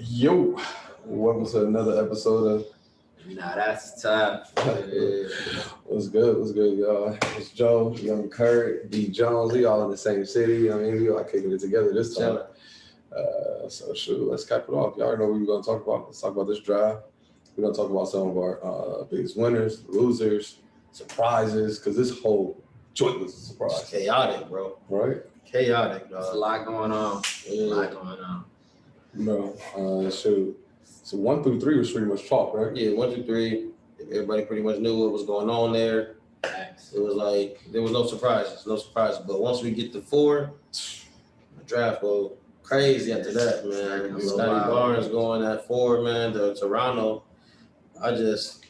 Yo, welcome to another episode of Nah, that's tough. What's Good? What's good, y'all? It's Joe, Young Kurt, D Jones. We all in the same city. You know what I mean, we all kicking it together this time. So shoot, let's cap it off. Y'all already know what we're gonna talk about. Let's talk about this draft. We're gonna talk about some of our biggest winners, losers, surprises, because this whole joint was a It's surprise, chaotic, bro. right? Chaotic, There's a dog. lot going on. Bro, shoot. So 1 through 3 was pretty much chalk, right? Yeah, 1, 2, 3. Everybody pretty much knew what was going on there. It was like there was no surprises. But once we get to 4, the draft go crazy after that, man. Scotty Barnes going at 4, man. To Toronto. I just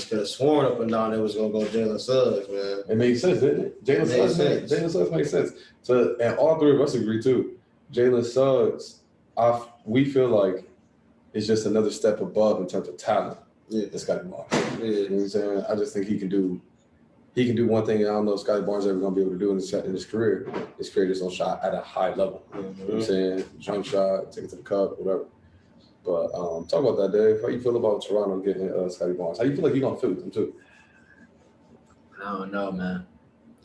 could have sworn up and down it was gonna go Jalen Suggs, man. It made sense, didn't it? Jalen Suggs made sense. So, and all three of us agree too. Jalen Suggs, we feel like it's just another step above in terms of talent. Yeah. Than Scotty Barnes. Yeah. You know what I'm saying? I just think he can do one thing I don't know if Scotty Barnes ever gonna be able to do in his career is create his own shot at a high level. You know what I'm saying? Jump shot, take it to the cup, whatever. But talk about that, Dave. How you feel about Toronto getting Scotty Barnes? How you feel like you're gonna fit with them too? I don't know, man.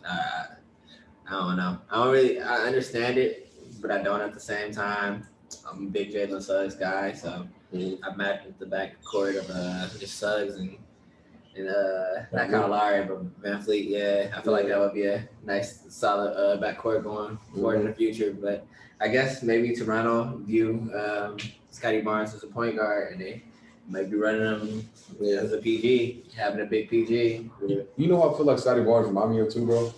I don't know. I understand it, but I don't at the same time. I'm a big Jalen Suggs guy, so I matched with the backcourt of just Suggs and not Kyle Lowry, but Van Fleet. Yeah, I feel like that would be a nice, solid backcourt going forward in the future. But I guess maybe Toronto view Scotty Barnes as a point guard, and they might be running him as a PG, having a big PG. Yeah. You know what I feel like Scotty Barnes remind me of too, bro?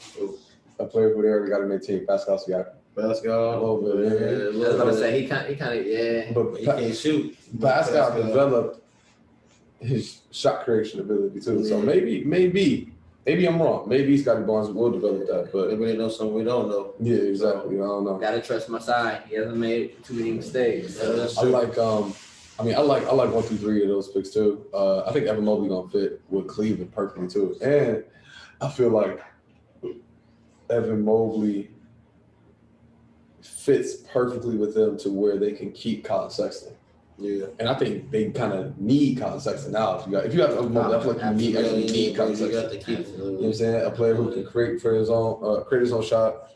A player who they already got to maintain. Pascal Siakam. A little bit. I was about to say he kind of But he can't shoot. Pascal developed his shot creation ability too. Yeah. So maybe I'm wrong. Maybe Scotty Barnes will develop that. But Maybe they know something we don't know. yeah, exactly. I don't know. Gotta trust my side. He hasn't made too many mistakes. I like 1 through 3 of those picks too. I think Evan Mobley gonna fit with Cleveland perfectly too. And I feel like Evan Mobley fits perfectly with them to where they can keep Colin Sexton. Yeah. And I think they kind of need Colin Sexton now. If you got Evan Mobley, I feel like you need Colin Sexton. You got to keep You know what I'm saying? A player who can create his own shot.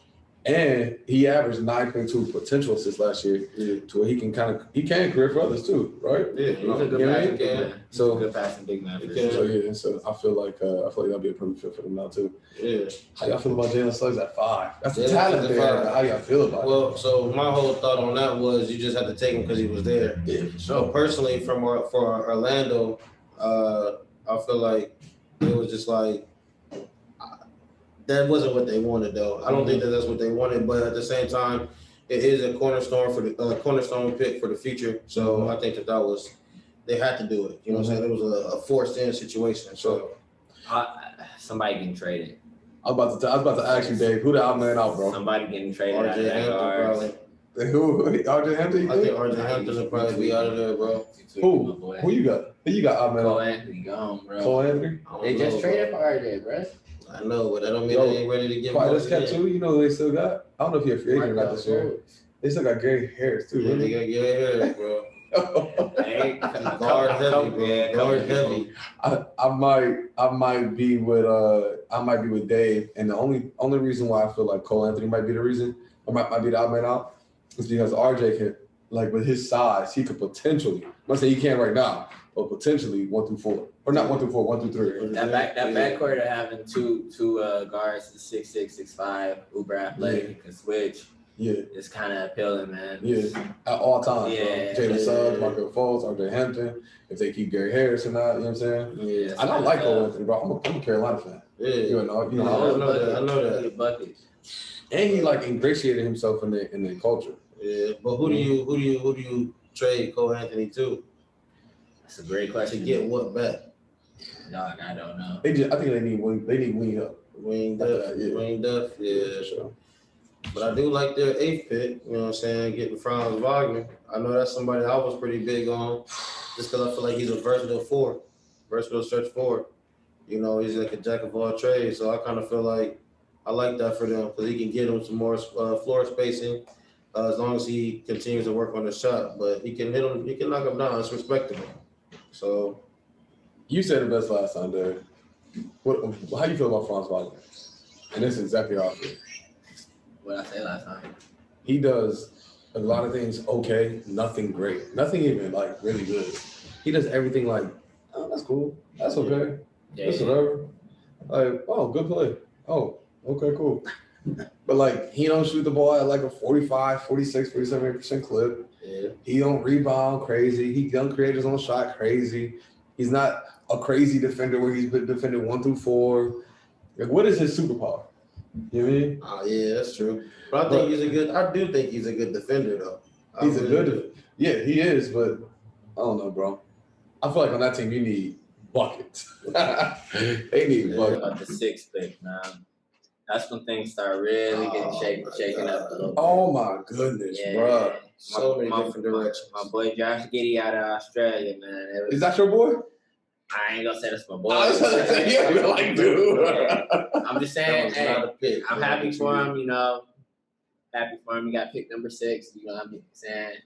And he averaged 9.2 potential assists last year, to where he can create for others too, right? Yeah, He's a good passing big man. So good passing big man. So I feel like that'll be a perfect fit for them now too. Yeah. How y'all feel about Jalen Suggs at 5? That's the Yeah, talent that's there. 5. How y'all feel about it? Well, so my whole thought on that was you just had to take him because he was there. Yeah, for So sure. personally, for Orlando, I feel like it was just like that wasn't what they wanted though. I don't think that that's what they wanted, but at the same time, it is a cornerstone pick for the future. So I think that was they had to do it. You know what I'm saying? It was a forced in situation. So Somebody getting traded. I was about to ask you, Dave, who the outman out, bro? Somebody getting traded out of RJ that Hampton guard. probably. Who? RJ Hampton? I think RJ Hampton will probably be out of there, bro. Who you got? Who you got outman Cole out? Anthony gone, bro. Cole Anthony? I don't They just know, traded bro. for RJ, bro. I know, but that don't mean they ain't ready to give him Quiet up as kept again. too. You know who they still got? I don't know if you're a free agent or not this year. They still got Gary Harris too. Yeah, they Really? got Gary Harris, bro. Hey, Guard heavy, bro. Guard heavy. I might be with Dave, and the only reason why I feel like Cole Anthony might be the reason, or might be the outman out, is because RJ can, like, with his size, he could potentially. I'm not saying he can't right now, but potentially 1 through 4, or not 1 through 4, 1 through 3. That backcourt of having two guards, 6'6", 6'5", uber athletic, can switch. Yeah, It's kind of appealing, man. yeah, at all times. Yeah. Bro. Jalen Suggs, Marco Fultz, RJ Hampton. If they keep Gary Harris or not, you know what I'm saying? Yeah. And I like Cole Anthony, bro. I'm a Carolina fan. Yeah. You know, I know that. Bucket. and he like ingratiated himself in the culture. Yeah. But who do you trade Cole Anthony to? That's a great To question. get what back? Dog, I don't know. I think they need wing up. Wayne Yeah. Duff, yeah. For sure. But I do like their 8th pick, you know what I'm saying, getting Franz Wagner. I know that's somebody I was pretty big on just because I feel like he's a versatile stretch 4. You know, he's like a jack of all trades. So I kind of feel like I like that for them because he can get them some more floor spacing. as long as he continues to work on the shot. But he can hit him. He can knock him down. It's respectable. So You said it best last time, Derek. How you feel about Franz Wagner? And this is exactly how I feel. What I say last time? He does a lot of things okay, nothing great, nothing even like really good. He does everything like, oh, that's cool, that's okay, that's whatever. Like, oh, good play. Oh, okay, cool. But like, he don't shoot the ball at like a 45, 46, 47% clip. yeah. He don't rebound crazy. He don't create his own shot crazy. He's not a crazy defender where he's been defended 1 through 4. Like, what is his superpower? You know what I mean? Yeah, that's true. But I do think he's a good defender though. He's a good, yeah, he is. But I don't know, bro. I feel like on that team you need buckets. They need buckets. About the 6th pick, man. That's when things start really getting shaken up a little bit. Oh my goodness, bro. So many different directions. My boy Josh Giddey out of Australia, man. Is that your boy? I ain't gonna say that's my boy. I was gonna say, yeah, you're like, dude. I'm just saying, That was not a pick. I'm happy for him, you know. Happy for him. He got pick number 6, you know what I'm saying?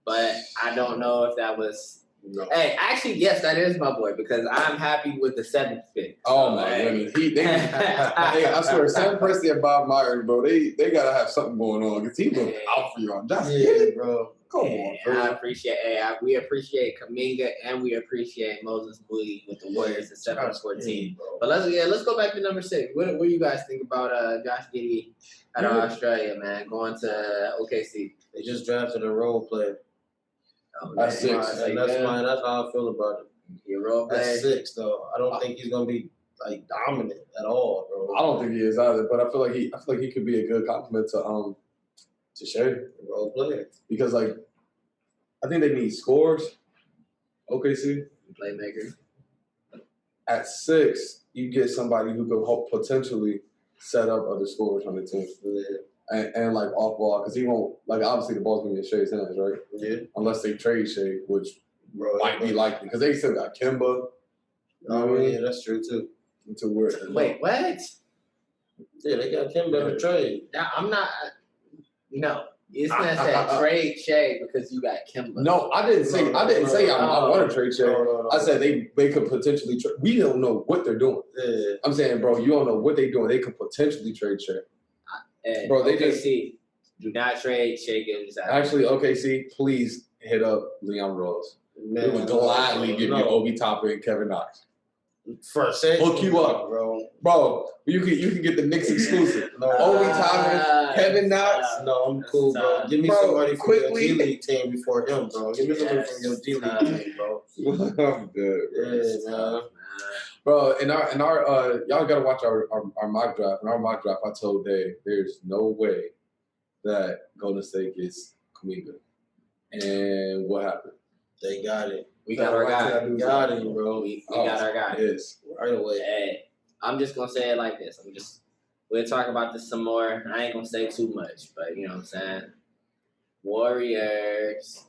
But I don't know if that was. No. Hey, actually, yes, that is my boy because I'm happy with the 7th pick. Oh my goodness. I swear, Sam Presti and Bob Myers, bro, they gotta have something going on because he looked out for y'all. Yeah, bro. Come on, bro. I appreciate we appreciate Kuminga and we appreciate Moses Moody with the Warriors at 7-14. But let's go back to number 6. What do you guys think about Josh Giddey out of Australia, man, going to OKC? They just drafted a role player. Oh, That's 6. And that's how I feel about it. Your role player. That's 6 though. I don't think he's gonna be like dominant at all, bro. I don't think he is either, but I feel like he could be a good compliment to Shea. Role player. Because like I think they need scores. OKC. Playmaker. At 6, you get somebody who could help potentially set up other scores on the team. Yeah. And like off ball, because he won't, like, obviously the ball's gonna be in Shea's hands, right? Yeah. Unless they trade Shea, which Bro, might be likely, because they still got Kemba. You know what I mean? Yeah, that's true too. To where, Wait, what? Yeah, they got Kemba to trade. I'm not. No, it's gonna say trade Shea because you got Kimba. No, I didn't say I want to trade Shea. No. I said they could potentially trade. We don't know what they're doing. Yeah. I'm saying, bro, you don't know what they're doing. They could potentially trade Shea. And Bro, they OKC, do not trade Shea Gilgeous. Actually, OKC, please hit up Leon Rose. Man, We would gladly give you Obi Toppin and Kevin Knox. For a second, Hook you up, bro. Bro, you can get the Knicks exclusive. Obi Toppin, Kevin Knox. No, I'm cool, bro. Give me somebody from your G League team before him, bro. Give me somebody from your G League team, bro. I'm good, bro. Yeah, man. Bro, in our y'all gotta watch our mock draft. In our mock draft, I told Dave, there's no way that Golden State gets Kuminga. And what happened? They got it. We got our guy. We got it, bro. We got our guy. Yes. Right away. Hey, I'm just gonna say it like this. We'll talk about this some more. I ain't gonna say too much, but you know what I'm saying. Warriors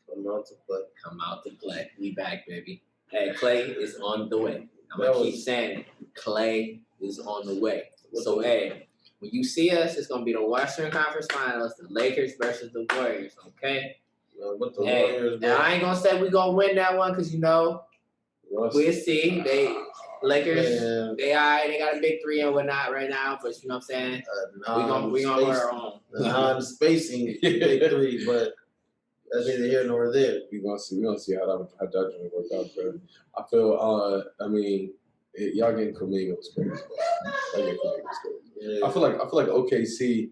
Come out to play. come out to play. We back, baby. Hey, Clay is on the way. I'm gonna keep saying it. Clay is on the way. So hey, when you see us, it's gonna be the Western Conference Finals, the Lakers versus the Warriors. Okay. With the Hey, Warriors, now I ain't gonna say we're gonna win that one because you know we'll see. They Lakers, they got a big 3 and whatnot right now, but you know what I'm saying? We gonna hold our own. Non-spacing big 3, but that's neither here nor there. We're gonna see how that judgment works out, bro. I feel y'all getting Kuminga was crazy. Y'all getting Kuminga was crazy. Yeah. I feel like OKC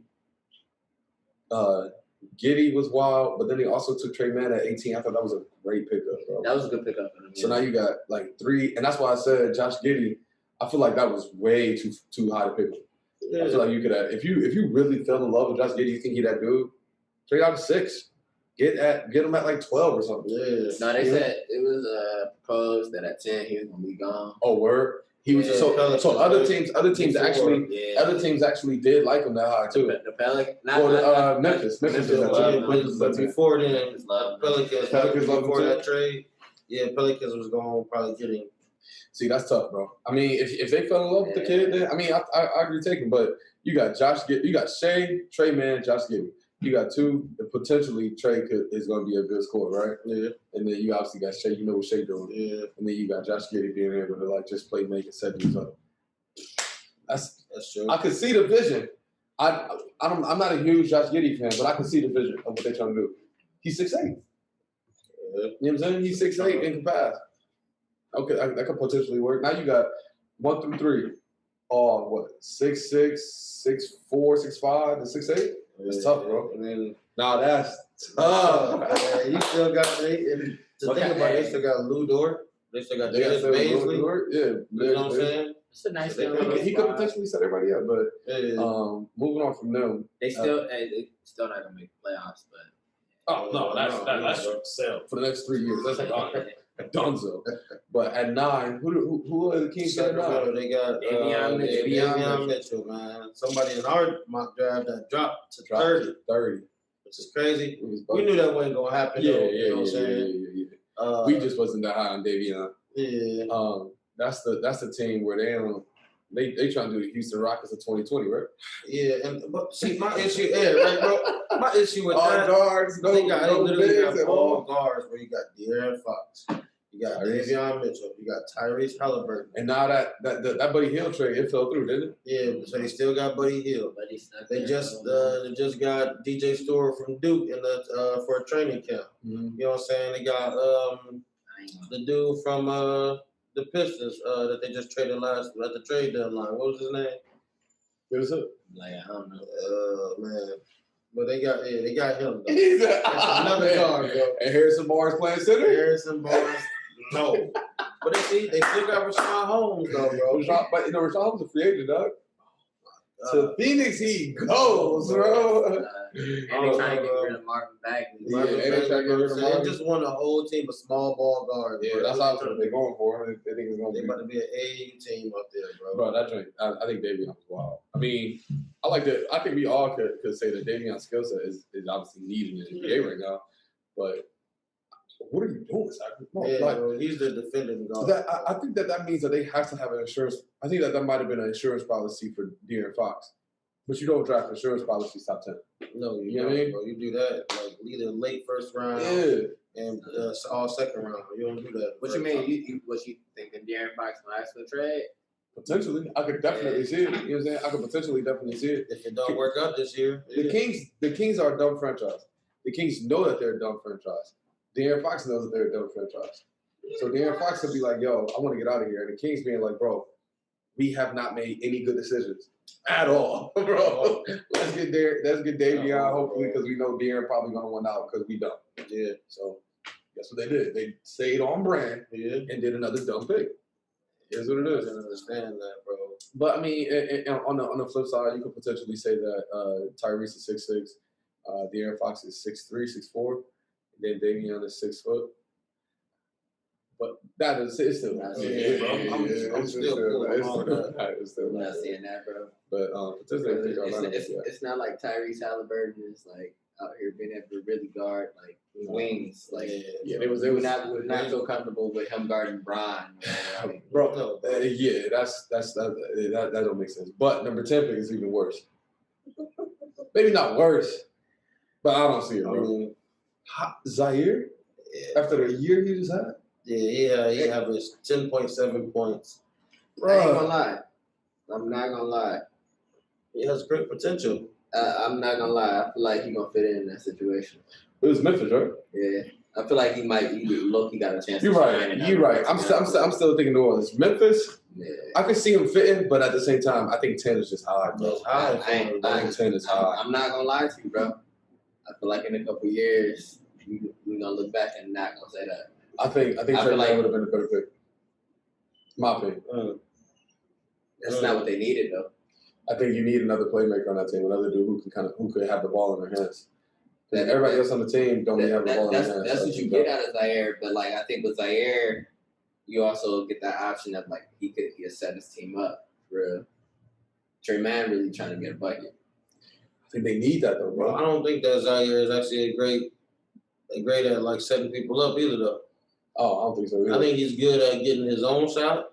Giddey was wild, but then they also took Trey Mann at 18. I thought that was a great pickup, bro. That was a good pickup for them. So now you got like 3, and that's why I said Josh Giddey. I feel like that was way too high to pick him. Yeah. I feel like you could have, if you really fell in love with Josh Giddey, you think he that dude, trade out to 6. Get him at like 12 or something. Yeah. No, they said it was proposed that at 10 he was gonna be gone. Oh, word. He was so other teams actually did like him that high too. The Pelicans, Memphis. But before then, Pelicans love before him that trade, Pelicans was going to probably get him. See, that's tough, bro. I mean, if they fell in love with the kid, then I mean, I agree take him. But you got Shea, Trey Mann, Josh Giddey. you got two. Potentially, Trey is going to be a good scorer, right? Yeah. And then you obviously got Shea. You know what Shea doing. Yeah. And then you got Josh Giddey being able to like just play, make, and set these up. That's true. I can see the vision. I'm not a huge Josh Giddey fan, but I can see the vision of what they're trying to do. He's 6'8". Yeah. You know what I'm saying? He's 6'8" and can pass. Okay, that could potentially work. Now you got 1 through 3. Oh, what? 6'6", 6'4", 6'5", and 6'8". That's tough, bro. And then that's tough. you still got and to think about it, they still got Lou Dort. They still got Dennis Baisley. Yeah, you know what I'm saying? It's a nice he could potentially set everybody up, but moving on from them, they still not gonna make playoffs, but that's sell for the next 3 years. That's like Donzo. But at 9, who are the Kings got now? They got Davion Mitchell, man. Somebody in our mock draft that dropped to 30. 30. Which is crazy. We knew that wasn't gonna happen. Yeah, though, yeah, you know what I'm saying? We just wasn't that high on Davion. Yeah. That's the team where they trying to do the Houston Rockets of 2020, right? Yeah, but see my issue, right, bro. My issue with all that, guards, they literally got all guards where you got De'Aaron Fox, you got Davion Mitchell, you got Tyrese Halliburton, and now that Buddy Hield trade, it fell through, didn't it? Yeah, so they still got Buddy Hield. They just got DJ Stewart from Duke in the for a training camp. Mm-hmm. You know what I'm saying? They got the dude from the Pistons that they just traded last at the trade deadline. What was his name? What was it? Like I don't know. Man. But they got him. He's another guard, bro. And Harrison Barnes playing center? Harrison Barnes, no. But they still got Rashawn Holmes though, bro. But Rashawn Holmes is a free agent, dog. To Phoenix he goes, bro. And they trying to get rid of Marvin Bagley. They just want a whole team of small ball guards. Yeah, that's obviously what they're going for. They think it's going to be. About to be an AAU team up there, bro. Bro, that drink. I think Davion was wild. I mean, I think we all could say that Davion's skill set is obviously needed in the NBA right now. But what are you doing, Zach? He's the defending guard. I think that means that they have to have an insurance. I think that might have been an insurance policy for De'Aaron Fox. But you don't draft insurance policies top 10. No, you know what I mean? Bro. You do that like either late first round and all second round. You don't do that. What you mean? What you thinking? De'Aaron Fox will ask for a trade? Potentially, I could definitely see it. You know what I'm saying? I could potentially definitely see it. If it don't work out this year, the Kings are a dumb franchise. The Kings know that they're a dumb franchise. De'Aaron Fox knows that they're a dumb franchise. So De'Aaron Fox could be like, "Yo, I want to get out of here," and the Kings being like, "Bro, we have not made any good decisions at all, bro. Let's get Davion, hopefully, because we know De'Aaron probably gonna win out because we don't." Yeah. So that's what they did. They stayed on brand and did another dumb pick. Here's what it is. I understand that, bro. But I mean, on the flip side, you could potentially say that Tyrese is 6'6", De'Aaron Fox is 6'3", 6'4", and then Davion is 6 foot. But that is it's still not. I'm still not seeing that, bro. But it's not like Tyrese Halliburton is like out here being able to really guard like wings. Like they was not so comfortable with him guarding Bron. Bro, that don't make sense. But number 10 pick is even worse. Maybe not worse, but I don't see it, bro. Zaire, after the year he just had. Yeah, he averaged 10.7 points. Bro. I ain't gonna lie. I'm not gonna lie. He has great potential. I'm not gonna lie. I feel like he's gonna fit in that situation. It was Memphis, right? Yeah. I feel like he got a chance. You're right. I'm still thinking New Orleans. Memphis, I can see him fitting, but at the same time, I think 10 is just high, bro. I think 10 is high. I'm not gonna lie to you, bro. I feel like in a couple years, we're gonna look back and not gonna say that. I think Trey Brown would have been a better pick. My opinion. That's not what they needed, though. I think you need another playmaker on that team, another dude who could have the ball in their hands. Everybody else on the team don't have the ball in their hands. That's what you get out of Zaire, but like I think with Zaire, you also get that option of like he could set his team up for Trey Man really trying to get a bucket. I think they need that though, bro. I don't think that Zaire is actually a great at like setting people up either though. Oh, I don't think so either. I think he's good at getting his own shot.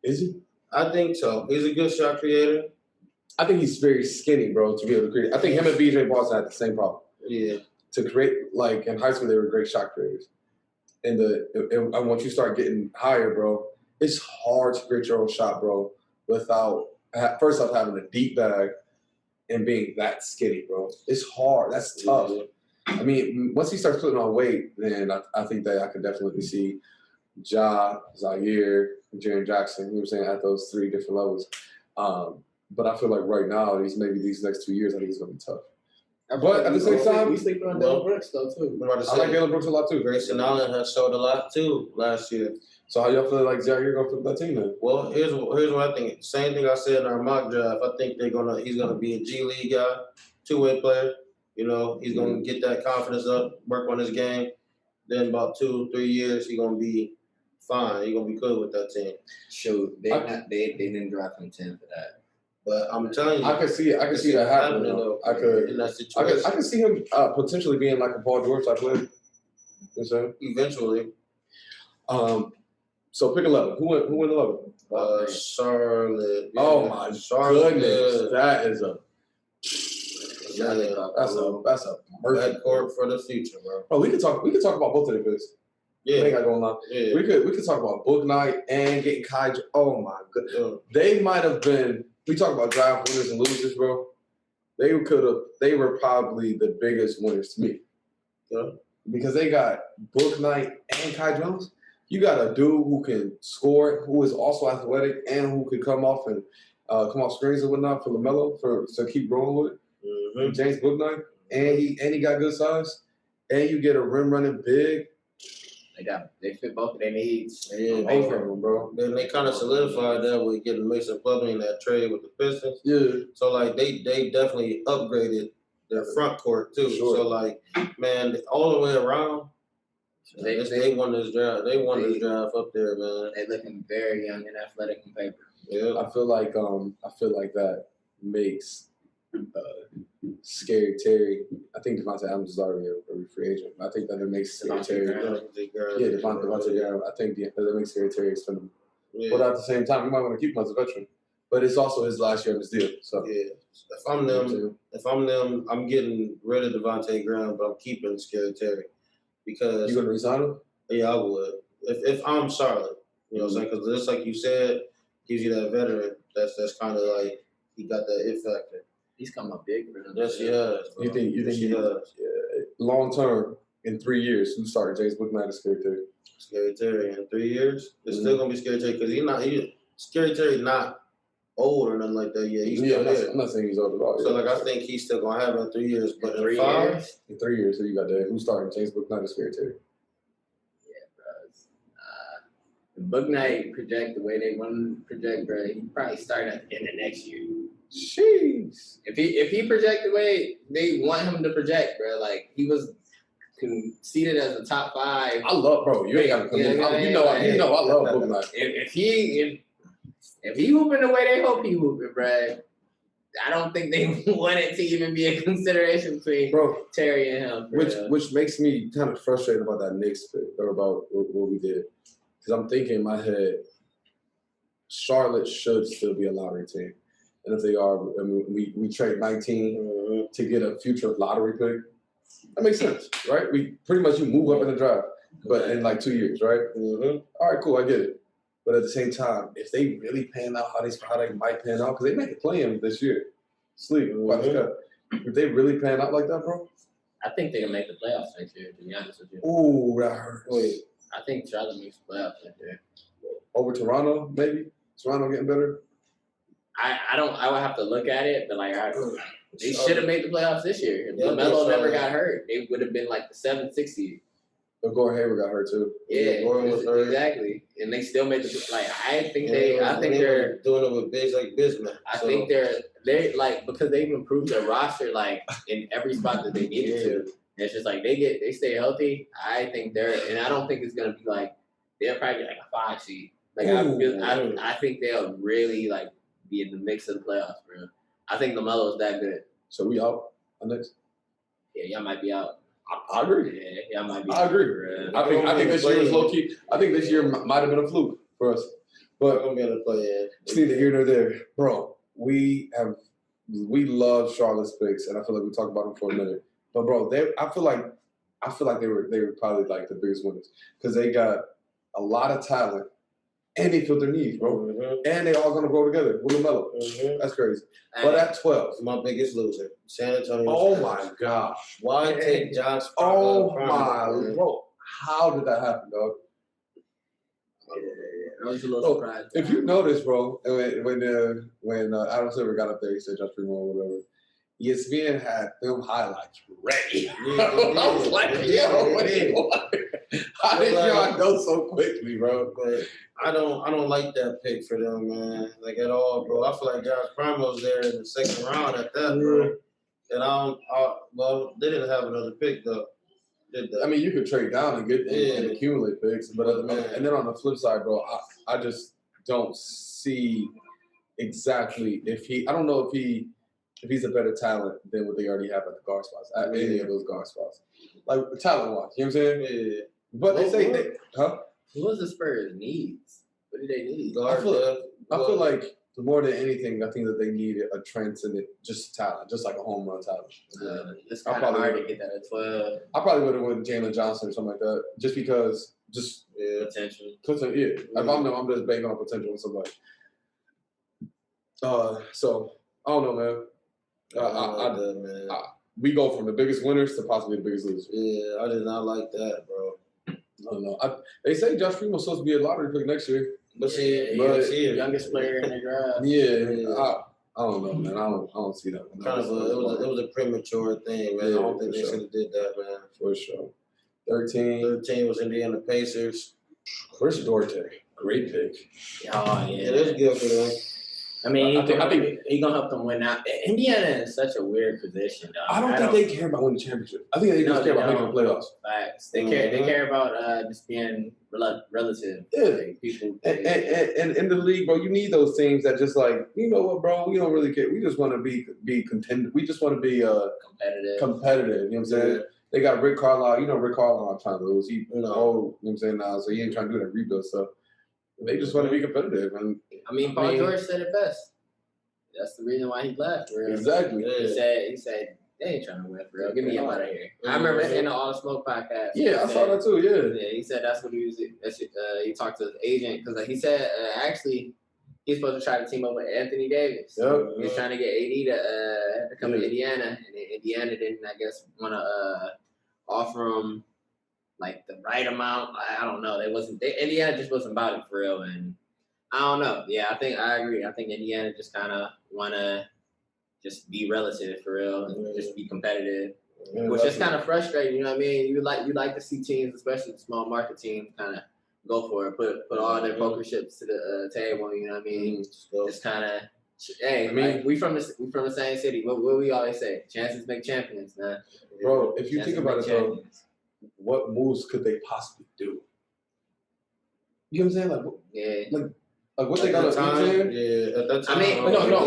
Is he? I think so. He's a good shot creator. I think he's very skinny, bro, to be able to create. I think him and BJ Boston had the same problem. Yeah. To create, like in high school, they were great shot creators. And once you start getting higher, bro, it's hard to create your own shot, bro, without first off having a deep bag and being that skinny, bro. It's hard. That's tough. Yeah. I mean, once he starts putting on weight, then I think that I could definitely see Ja, Zaire, Jaren Jackson, you know what I'm saying, at those 3 different levels. But I feel like right now, these next 2 years, I think it's going to be tough. But at the same time, we sleeping on Dillon Brooks though too. I like Dillon Brooks a lot too. Grayson Allen has showed a lot too last year. So how y'all feel like Zaire going to flip that team then? Well, here's what I think. Same thing I said in our mock draft. I think he's gonna be a G League guy, 2-way player. You know, he's gonna get that confidence up, work on his game. Then about 2-3 years, he's gonna be fine. He's gonna be good with that team. Shoot, they didn't draft him 10 for that. But I'm telling you, I could see that happening though. I could see him potentially being like a Paul George type player. You know what I'm saying? Eventually. So pick 11. Who went 11? Charlotte. Oh my goodness, that is that's a perfect court for the future, bro. Oh, we could talk about both of them picks. Yeah, they got going on. Yeah. We could talk about Book Night and getting Kai. Oh my goodness, they might have been. We talk about draft winners and losers, bro. They were probably the biggest winners to me. Yeah. Because they got Book Night and Kai Jones. You got a dude who can score, who is also athletic, and who can come off screens and whatnot for LaMelo to keep rolling with. Mm-hmm. James Book Night, and he got good size, and you get a rim running big. They fit both of their needs. Yeah, both of them, bro. Then they kind of solidified that with getting Mason Plumlee in that trade with the Pistons. Yeah. So like they definitely upgraded their front court too. Sure. So like, man, all the way around, they won this draft. They won this draft up there, man. They looking very young and athletic on paper. Yeah. I feel like that makes Scary Terry. I think Devontae Adams is already a free agent. I think that it makes Scary Terry. Yeah, Devontae Graham. I think that makes Scary Terry expendable. Yeah. But at the same time, you might want to keep him as a veteran. But it's also his last year on his deal. So yeah, if I'm them, I'm getting rid of Devontae Graham, but I'm keeping Scary Terry because you gonna resign him? Yeah, I would. If I'm Charlotte, you know what I'm saying? Because just like you said, gives you that veteran. That's kind of like he got that it factor. He's come up big for them. Yes, he has. Bro. You think he does? Yeah. Long term, in 3 years, who started James Book Night and Scary Terry? Scary Terry in 3 years, it's still gonna be Scary Terry because Scary Terry not old or nothing like that yet. He's still there. I'm not saying he's old at all. So like I think he's still gonna have it in 3 years. But in 3 years, who you got there? Who's starting James Book Night and Scary Terry? Book Night project the way they want to project, bro. He probably start at the end of next year. Jeez. If he project the way they want him to project, bro, like he was conceded as a top 5. I love, bro. You ain't got to come in. You know, I love Book Night. If he hooping the way they hope he hooping, bro, I don't think they want it to even be a consideration between Terry and him. Which makes me kind of frustrated about that Knicks pick or about what we did. Because I'm thinking in my head, Charlotte should still be a lottery team. And if they are, I mean, we trade 19 to get a future lottery pick. That makes sense, right? We pretty much you move up in the draft, but in like 2 years, right? Mm-hmm. All right, cool, I get it. But at the same time, if they really pan out how they might pan out, because they make a play-in this year. Sleep, if they really pan out like that, bro? I think they'll make the playoffs next year, to be honest with you. Ooh, that hurts. Wait. I think Charlotte makes the playoffs next year. Over Toronto, maybe? Toronto getting better? I would have to look at it, but like they should have made the playoffs this year. If LaMelo never got hurt, they would have been like the 7th, 6th seed. But Gordon Hayward got hurt too. Yeah, Gordon was hurt. Exactly. And they still made the I think they're doing it with bigs like Bismack. I think they're like because they've improved their roster like in every spot that they needed to. And it's just like they stay healthy. I think and I don't think it's gonna be like they'll probably be like a 5 seed. Like I think they'll really like be in the mix of the playoffs, bro. I think LaMelo's that good. So we out on next? Yeah, y'all might be out. I agree. Yeah, y'all might be. I agree. Bro. I think this year is low key. I think this year might have been a fluke for us, but I'm gonna play it. Just need to hear nor there, bro. We have we love Charlotte's picks, and I feel like we talked about them for a minute. But bro, I feel like they were probably like the biggest winners because they got a lot of talent and they filled their needs, bro. Mm-hmm. And they all gonna grow together with LaMelo. Mm-hmm. That's crazy. But at 12, my biggest loser, San Antonio. Oh my gosh! Why take Josh? Oh my, bro! How did that happen, dog? I was a little surprised. If you notice, bro, when Adam Silver got up there, he said Josh Primo or whatever. ESPN had film highlights ready. I was like, yo, how did y'all know so quickly, bro? But I don't like that pick for them, man. Like at all, bro. I feel like Josh Primo's there in the second round at that, bro. And well, they didn't have another pick though. Did they? I mean, you could trade down and get and accumulate picks, but and then on the flip side, bro, I just don't see exactly I don't know if he's a better talent than what they already have at the guard spots, at any of those guard spots. Like, talent-wise, you know what I'm saying? Yeah. But they say, huh? What was the Spurs' needs? What did they need? I feel like more than anything, I think that they need a transcendent, just talent, just like a home run talent. It's kind of hard to get that at 12. I probably would have went Jalen Johnson or something like that, just because, Potential. Yeah. If I'm just banking on potential with somebody. So, I don't know, man. We go from the biggest winners to possibly the biggest losers. Yeah, I did not like that, bro. I don't know. They say Josh Primo's supposed to be a lottery pick next year. But see, youngest player in the draft. I don't know, man. I don't see that. It was a premature thing, man. I don't think they should have did that, man. For sure. 13 was Indiana Pacers. Chris Duarte, great pick. Oh yeah, it is good for them. I mean, I think he's gonna help them win out. Indiana is such a weird position, though. I don't think they care about winning the championship. I think they just care about making the playoffs. Facts. They care about just being relative. Yeah. Like, people. And in the league, bro, you need those teams that just like, you know what, bro, we don't really care. We just want to be contended. We just want to be competitive. You know what I'm saying? Yeah. They got Rick Carlisle. You know, Rick Carlisle not trying to lose. He old. You know what I'm saying now, so he ain't trying to do that rebuild stuff. They just want to be competitive. And Paul George said it best. That's the reason why he left. Real. Exactly. Yeah. He said, they ain't trying to win for real. Get me out of here. I remember in the All Smoke podcast. Yeah, I saw that too. Yeah, he said that's what he was. He talked to his agent because he said actually he's supposed to try to team up with Anthony Davis. Yep. He was trying to get AD to come to Indiana, and Indiana didn't, I guess, want to offer him like the right amount. I don't know. Indiana just wasn't about it for real, and I don't know. Yeah, I agree. I think Indiana just kind of want to just be relative for real and just be competitive, which is kind of frustrating. You know what I mean? You like to see teams, especially small market teams, kind of go for it, put all their poker chips to the table. You know what I mean? Just kind of. Hey, like, we from the same city. What we always say? Chances make champions, man. Bro, if you think about it, though, what moves could they possibly do? You know what I'm saying? Like what they got at the time? Yeah, at that time. I mean,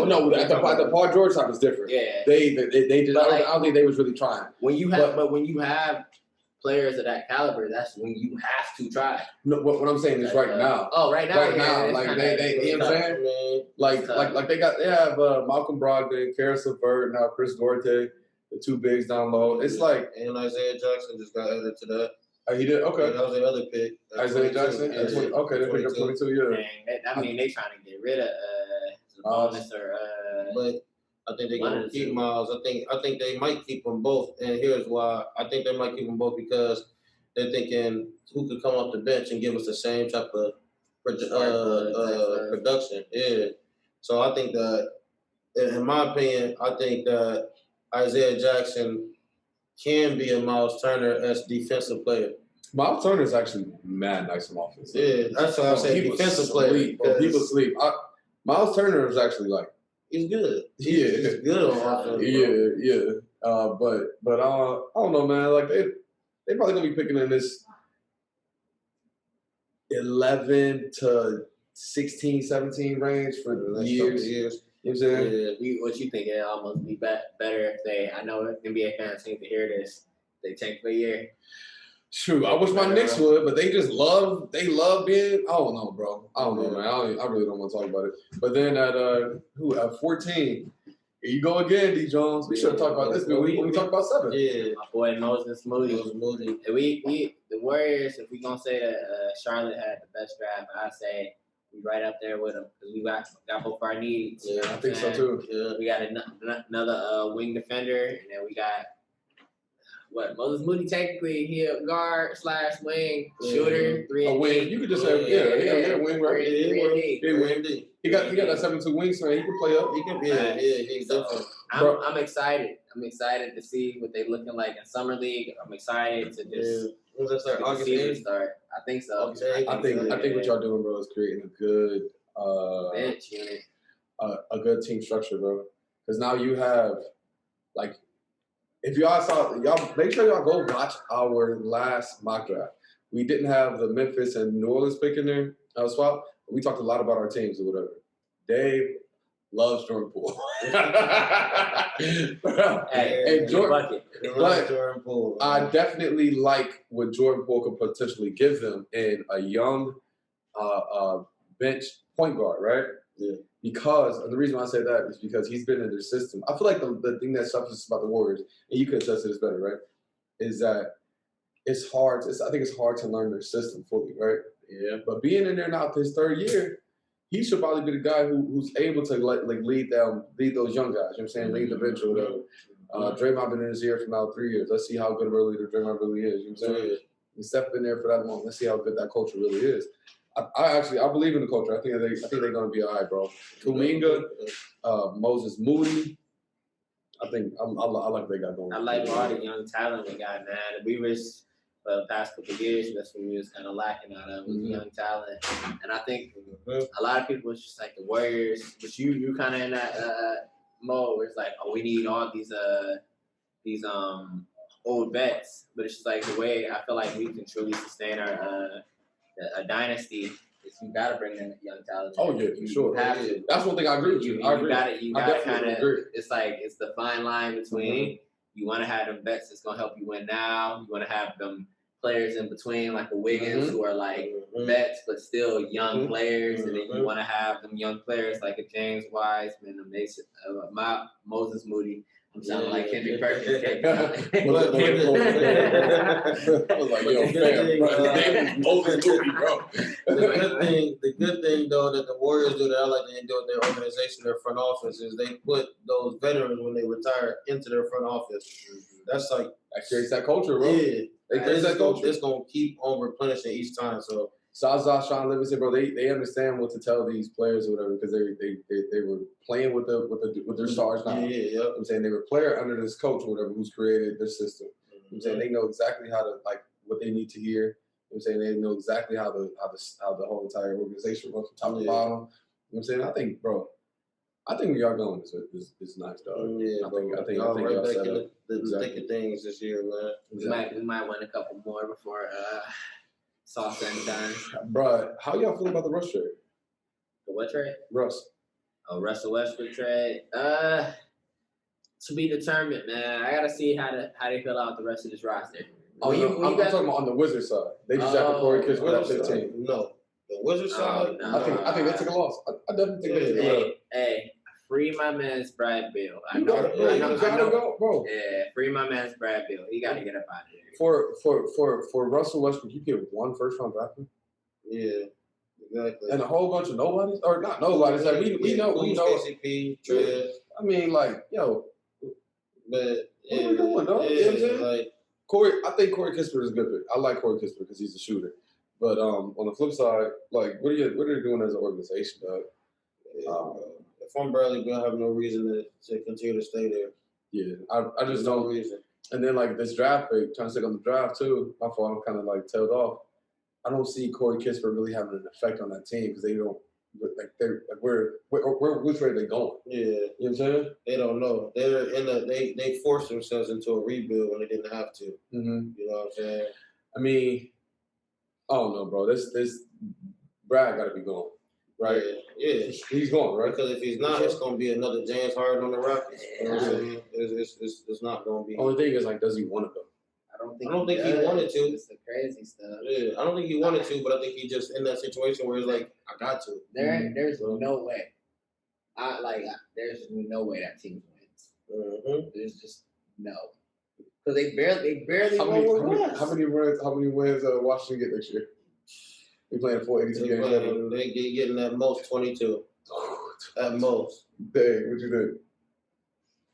no. At the Paul George time was different. Yeah, they just. I don't think they was really trying. When you have players of that caliber, that's when you have to try. No, what I'm saying is right now. Oh, right now. Like they you know what I'm saying? Like they have Malcolm Brogdon, Karis LeVert, now Chris Duarte, the two bigs down low. It's like, and Isaiah Jackson just got added to that. He did? Okay. Yeah, that was the other pick. Isaiah Jackson? Yeah, okay, they picked up 22, yeah. I mean, they trying to get rid of Sabonis or but I think they're going to keep Miles. I think they might keep them both. And here's why. I think they might keep them both because they're thinking who could come off the bench and give us the same type of production. Yeah. So I think that, in my opinion, I think that Isaiah Jackson can be a Miles Turner as defensive player. Miles Turner is actually mad nice on offense. Yeah, that's why I say defensive player. People sleep. Miles Turner is actually like, he's good. He's good on offense. Yeah. But I don't know, man. Like they probably gonna be picking in this 11 to 16, 17 range for the next couple years. You know what I'm saying? Yeah. What you think? It'd almost be better if I know NBA fans need to hear this. They tank for a year. True. I wish my Knicks would, but they love being. I don't know, bro. I don't know, man. I really don't want to talk about it. But then at 14, Here you go again, D. Jones. We should have talked about this when we talked about 7. Yeah. My boy Moses Moody. Moody. And we the Warriors, if we gonna say that Charlotte had the best draft, I say we right up there with them because we got both our needs. Yeah, I think so too. Yeah. We got another wing defender, and then we got Moses Moody. Technically, he a guard / wing shooter, 3 and wing. You could just say yeah, wing, right? Yeah, wing. He got that 7'2" wingspan. He can play up. He can he's definitely. I'm excited. I'm excited to see what they looking like in summer league. I'm excited to just. When's that start? August season 8th? start. I think so. I think what y'all doing, bro, is creating a good bench unit, a good team structure, bro. Because now you have like, if y'all make sure y'all go watch our last mock draft. We didn't have the Memphis and New Orleans pick in there swap. We talked a lot about our teams or whatever. Dave loves Jordan Poole. hey, Jordan, but Jordan Poole. I definitely like what Jordan Poole could potentially give them in a young bench point guard, right? Yeah. Because, and the reason why I say that is because he's been in their system. I feel like the thing that suffers about the Warriors, and you could adjust this better, right? Is that it's hard. I think it's hard to learn their system fully, right? Yeah. But being in there now for his 3rd year, he should probably be the guy who's able to lead those young guys. You know what I'm saying? Lead the bench or whatever. Draymond been in his ear for now 3 years. Let's see how good of a leader Draymond really is. You know what I'm saying? And Steph been there for that long. Let's see how good that culture really is. I believe in the culture. I think they're going to be all right, bro. Kuminga, Moses Moody. I think I like what they got going. I like all the young talent we got, man. We was for the past couple of years, that's what we was kind of lacking out of young talent. And I think a lot of people was just like the Warriors, but you kind of in that mode where it's like, oh, we need all these old vets. But it's just like the way I feel like we can truly sustain our a dynasty is you gotta bring in young talent. Oh yeah, for sure. Have to. That's one thing I agree with you. I agree. You gotta kind of. It's like it's the fine line between you want to have them vets that's gonna help you win now. You want to have them players in between like the Wiggins who are like vets but still young players, and then you want to have them young players like a James Wiseman, a Mason, Moses Moody. I'm sounding like Kendrick Perkins. I was like, yo, fam, bro. Moses Moody, bro. The good thing though that the Warriors do that I like to do with their organization, their front office, is they put those veterans when they retire into their front office. That's like that creates that culture, bro. Yeah, It's gonna keep on replenishing each time. So Zaza, Sean Livingston, bro, they understand what to tell these players or whatever because they were playing with their stars now. Yeah. I'm saying they were player under this coach or whatever who's created this system. I'm saying they know exactly how to what they need to hear. I'm saying they know exactly how the whole entire organization runs from top to bottom. I'm saying I think where y'all going is nice, dog. Yeah, I think y'all y'all back set in up. the thick of things this year, man. We might win a couple more before it's all said and done. Bruh, how y'all feel about the Russ trade? The what trade? Russ. Oh, Russell Westbrook trade. To be determined, man. I gotta see how they fill out the rest of this roster. I'm talking about on the Wizards side. They just drafted Corey Kispert at 15. No, the Wizards side. I think they took a loss. I definitely think they took a loss. Hey, free my man's Brad Bill. You gotta go, bro. Yeah, free my man's Brad Bill. He got to get up out of here. For Russell Westbrook, you get 1 first-round draft pick. Yeah, exactly. And a whole bunch of nobodies, or not nobodies. Like we know. KCP, Trev. I mean, like, yo, but what are we doing, dog? You know what I'm saying? Like I think Corey Kispert is a good pick. I like Corey Kispert because he's a shooter. But on the flip side, like, what are they doing as an organization, dog? If I'm Bradley, Bill, I have no reason to continue to stay there. Yeah, I just don't. No reason. And then like this draft pick, trying to stick on the draft too. My fault. I'm kind of like tailed off. I don't see Corey Kispert really having an effect on that team because they don't which way are they going? Yeah, you know what I'm saying? They don't know. They forced themselves into a rebuild when they didn't have to. Mm-hmm. You know what I'm saying? I mean, I don't know, bro. This Brad got to be gone, right? Yeah, he's gone, right? Because if he's not, it's gonna be another James Harden on the Rockets. You know what I'm saying? It's not gonna be. Only thing is like, does he want to go? I don't think he wanted to. It's the crazy stuff. Yeah, I don't think he wanted to, but I think he just in that situation where he's like, I got to. There's no way. There's no way that team's winning. There's just no. Because they barely How won with Russ. many wins Washington get next year? We playing 482 games. They getting at most 22. At most. Dang, what you think?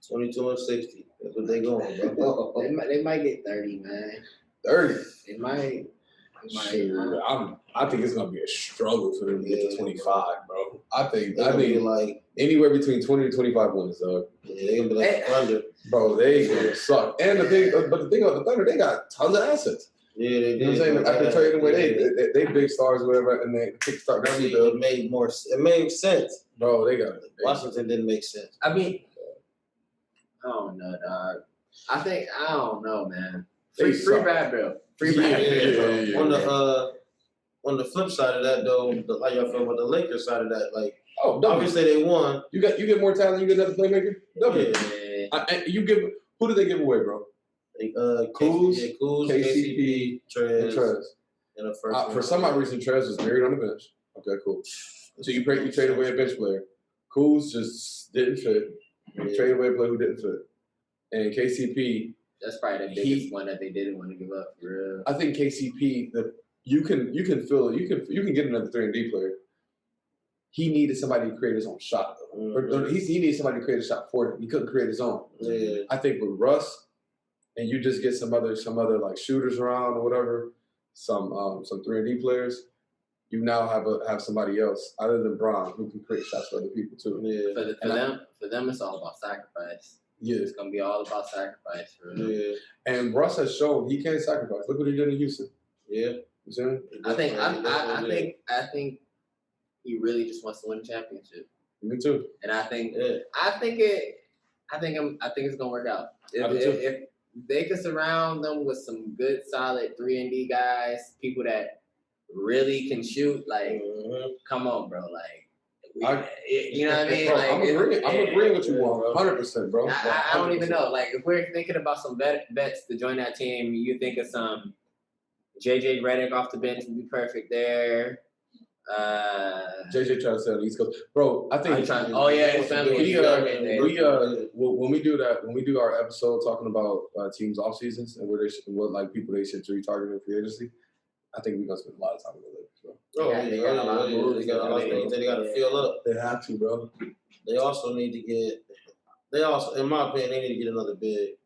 22 and 60. That's what they going, bro. They might get 30, man. 30. It might. Sure. I think it's gonna be a struggle for them to get to 25, bro. I think like anywhere between 20 to 25 wins, dog. Yeah, they're gonna be like Thunder. Bro, they gonna suck. And the thing about the Thunder, they got tons of assets. Yeah, they did. You know what I'm saying? After trading away, they big stars, whatever, and they kickstart their rebuild. It made sense. Bro, they got it. Washington didn't make sense. I mean, I don't know, dog. I don't know, man. Free Brad Bill. Free Brad Bill. Yeah. On the flip side of that, though, how y'all feel about the Lakers side of that? Like, obviously they won. You get more talent. You get another playmaker. W. Yeah. Who did they give away, bro? Kuz, KCP, Trez. And a first. For some odd reason, Trez was buried on the bench. Okay, cool. So you trade away a bench player. Kuz just didn't fit. You trade away a player who didn't fit. And KCP. That's probably the biggest one that they didn't want to give up. For real. I think KCP. You can feel it. You can get another 3-and-D player. He needed somebody to create his own shot. Though. He needed somebody to create a shot for him. He couldn't create his own. Yeah. I think with Russ, and you just get some other like shooters around or whatever, some 3-and-D players. You now have somebody else other than Bron who can create shots for other people too. Yeah. For them, it's all about sacrifice. Yeah, it's gonna be all about sacrifice. For real. Yeah. And Russ has shown he can sacrifice. Look what he did in Houston. Yeah. I think he really just wants to win a championship. Me too. And I think it's gonna work out. If they can surround them with some good, solid 3-and-D guys, people that really can shoot, like, come on, bro, like. You know what I mean? Bro, like, I'm agreeing with you 100%, bro. I don't even know. Like, if we're thinking about some vets to join that team, you think of some JJ Redick off the bench would be perfect there. JJ trying to stay on the East Coast, bro. I think. His family. When we do our episode talking about teams off seasons and what like people they should be targeting free agency, I think we're gonna spend a lot of time with the Lakers, bro. They got a lot of moves. They got a lot of things that they got to fill up. They have to, bro. They also need to get. In my opinion, they need to get another big.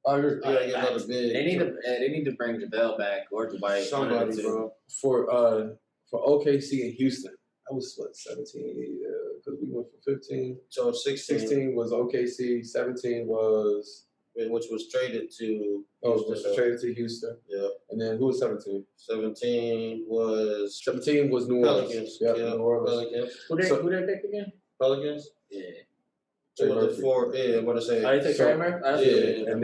I agree. They gotta get another big. They need to bring JaVale back or Dwight. Somebody, bro. For OKC and Houston, that was what 17 because we went for 15. So 16 was OKC. 17 was which was traded to. Was traded to Houston. Yeah. And then who was 17? 17 was New Orleans. Pelicans. Yeah, New Orleans. Pelicans. Who they pick again? Pelicans. Yeah. What I'm going to say. Oh, they take Trey Murphy? Yeah. And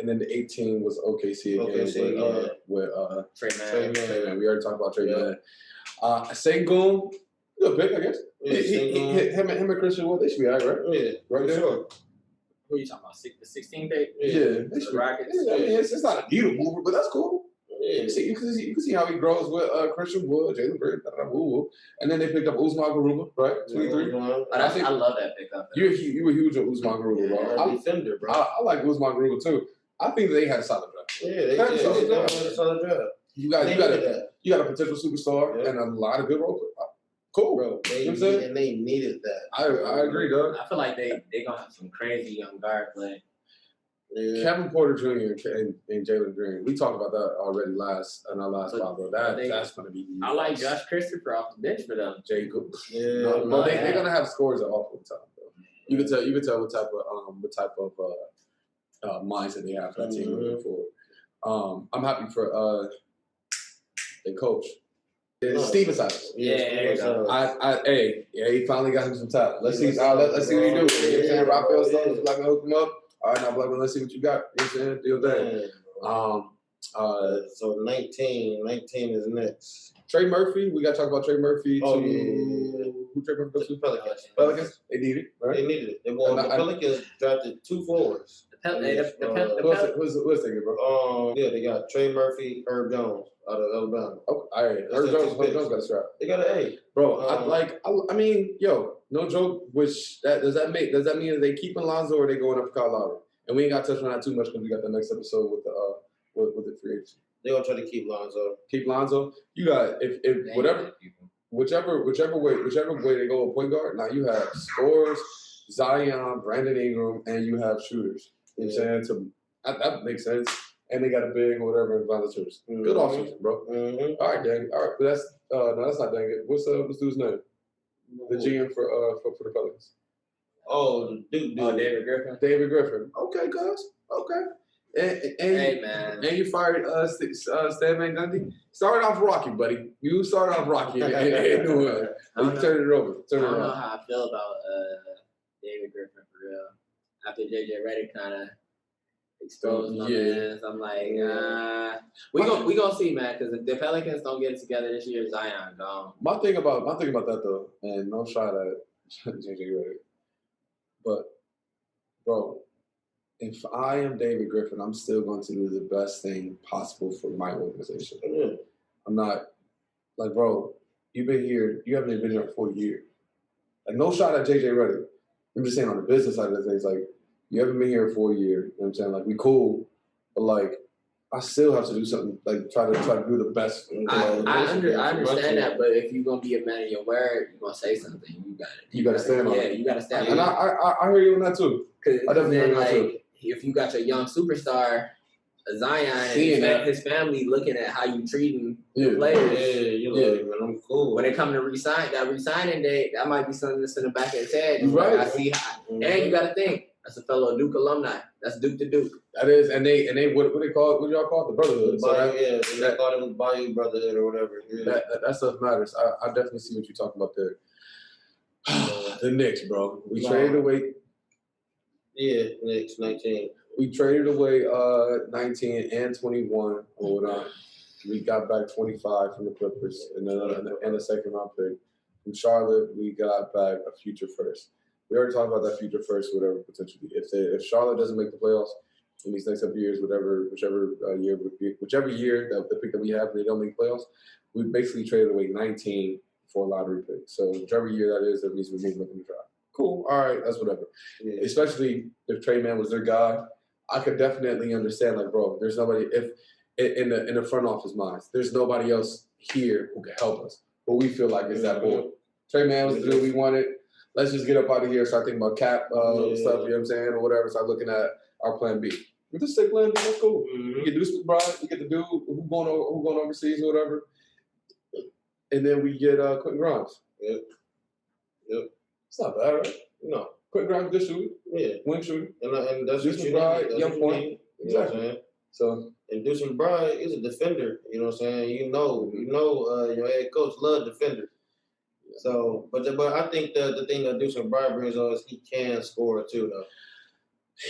then the 18 was OKC again with Trey Mann. We already talked about Trey Mann. Sengun, good pick, I guess. Him and Christian Wood, they should be all right? Yeah, right there. Sure. Who are you talking about? The 16 pick? Yeah, the Rockets. Yeah, I mean, it's not a needle mover, but that's cool. Yeah. You can see how he grows with Christian Wood, Jalen Green, and then they picked up Usman Garuba, right? 23. I love that pickup. You were huge on Usman Garuba, bro. I'm a defender, bro. I like Usman Garuba too. I think they had a solid draft. Yeah, they had a solid draft. You got a potential superstar and a lot of good role players. Cool, bro. They needed that. I agree, dog. I feel like they gonna have some crazy young guard play. Yeah. Kevin Porter Jr. and Jalen Green. We talked about that already in our last pod, bro. That's gonna be. I like Josh Christopher off the bench for them. Jacob. Yeah, they're gonna have scores at all the time, bro. You can tell what type of mindset they have for that team moving forward. I'm happy for their coach. Steven Silas. He finally got him some talent. Let's see what he do. Raphael Stone's like gonna hook him up. All right, now Blackman, let's see what you got. You know what I'm saying? Deal that. So 19 is next. Trey Murphy. We got to talk about Trey Murphy. Who Trey Murphy goes to? Pelicans. Pelicans. They needed it. Right? They needed it. The Pelicans drafted 2 forwards. What's thinking, bro? Yeah, they got Trey Murphy, Herb Jones out of Alabama. Oh, all right. Herb Jones got a strap. They got an A. Bro, I mean, yo, no joke. Does that mean that they keep Alonzo or they going up for Kyle Lowry? And we ain't got to touch on that too much because we got the next episode with the free agency. They gonna try to keep Lonzo. Keep Lonzo. You got whichever way they go with point guard. Now you have scorers, Zion, Brandon Ingram, and you have shooters. You know what I'm saying? That makes sense. And they got a big or whatever in volunteers. Good offseason, bro. Mm-hmm. All right, dang. All right, but that's not dang it. What's dude's name? The GM for the Pelicans. Oh, the dude. David Griffin. David Griffin. Okay, guys. Okay. And hey, man. And you fired Stan Van Gundy. Started off rocky, buddy. You started off rocky. You turned it over. I don't know how I feel about David Griffin for real. After JJ Redick kind of exposed my man, I'm like, we gonna see, man. Because if the Pelicans don't get it together this year, Zion gone. My thing about that though, and no shot at JJ Redick, but bro, if I am David Griffin, I'm still going to do the best thing possible for my organization. Mm-hmm. I'm not like, bro, you've been here, you haven't even been here for a year. Like, no shot at JJ Redick. I'm just saying on the business side of things, like, you haven't been here for a year. You know what I'm saying? Like, we cool, but like, I still have to do something, like try to do the best. I understand that, but if you're gonna be a man of your word, you're gonna say something. You gotta stand on it. Yeah, you gotta stand. And I hear you on that too. I definitely hear that too. If you got your young superstar, Zion, and his family looking at how you treating the players, man, I'm cool. When they come to resigning day, that might be something that's in the back of his head. Right. I see how, and you got to think that's a fellow Duke alumni. That's Duke to Duke. That is, and they what they call it? What y'all call it? The brotherhood. They call it Bayou Brotherhood or whatever. Yeah. That stuff matters. I definitely see what you're talking about there. The Knicks, bro. We traded away. Yeah, Knicks 19. We traded away 19 and 21 or whatnot. We got back 25 from the Clippers and a second round pick. From Charlotte, we got back a future first. We already talked about that future first, whatever potentially. If Charlotte doesn't make the playoffs in these next couple years, whichever year that the pick that we have, and they don't make playoffs, we basically traded away 19 for a lottery pick. So whichever year that is, that means we're moving up in the draft. Cool. All right, that's whatever. Yeah. Especially if Trey Man was their guy, I could definitely understand. Like, bro, there's nobody in the front office minds. There's nobody else here who can help us. But we feel like it's that boy. Trey Man was the dude we wanted. Let's just get up out of here. Start thinking about cap stuff. You know what I'm saying, or whatever. Start looking at our plan B. With the sick plan B, that's cool. You get Deuce McBride. You get the dude who going overseas or whatever. And then we get Quentin Grimes. Yep. It's not bad, right? No. Quentin Grimes, good shooter. Yeah. Wing shooter. And that's Deuce McBride, young point. Exactly. So, and Deuce McBride is a defender. You know what I'm saying? You know, your head coach loves defenders. So, but I think the thing that Deuce McBride brings on is he can score too, though.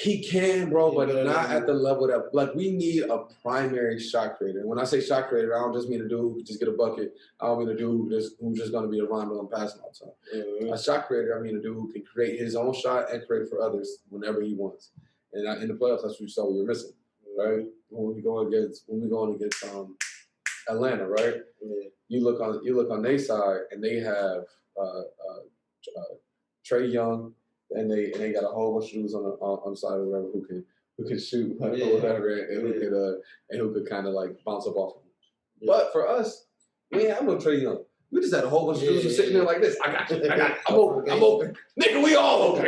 He can, bro, but not at the level that, like, we need a primary shot creator. And when I say shot creator, I don't just mean a dude who can just get a bucket. I don't mean a dude who's just going to be a Rondo and passing all the time. Mm-hmm. A shot creator, I mean a dude who can create his own shot and create for others whenever he wants. And in the playoffs, that's what you saw we were missing, right? When we going against Atlanta, right? Yeah. You look on their side, and they have Trae Young. And they got a whole bunch of dudes on the side or whatever who can shoot or whatever and who could kind of like bounce up off of them. Yeah. But for us, we ain't have no Trae Young. We just had a whole bunch of dudes sitting there like this. I got you. I'm open. Nigga, we all open.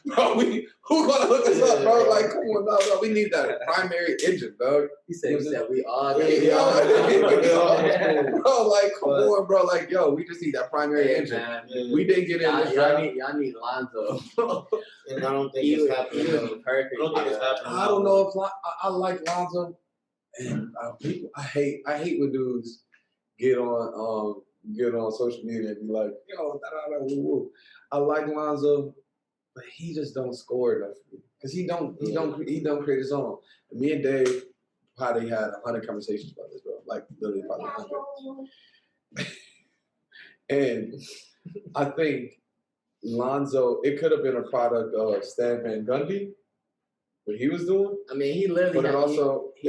Bro, who gonna hook us up, bro? Like, come on, bro. We need that primary engine, dog. He said we all bro, like, come on, bro. Like, yo, we just need that primary engine. Man. We didn't get in this draft. Y'all need Lonzo. And I don't think it's happening. Perfect. I don't know if I like Lonzo. And people, I hate when dudes get on social media and be like, yo, woo woo. I like Lonzo, but he just don't score enough for me. Because he don't create his own. And me and Dave probably had 100 conversations about this, bro. Like literally probably 100. And I think Lonzo, it could have been a product of Stan Van Gundy, what he was doing. I mean, he literally. But it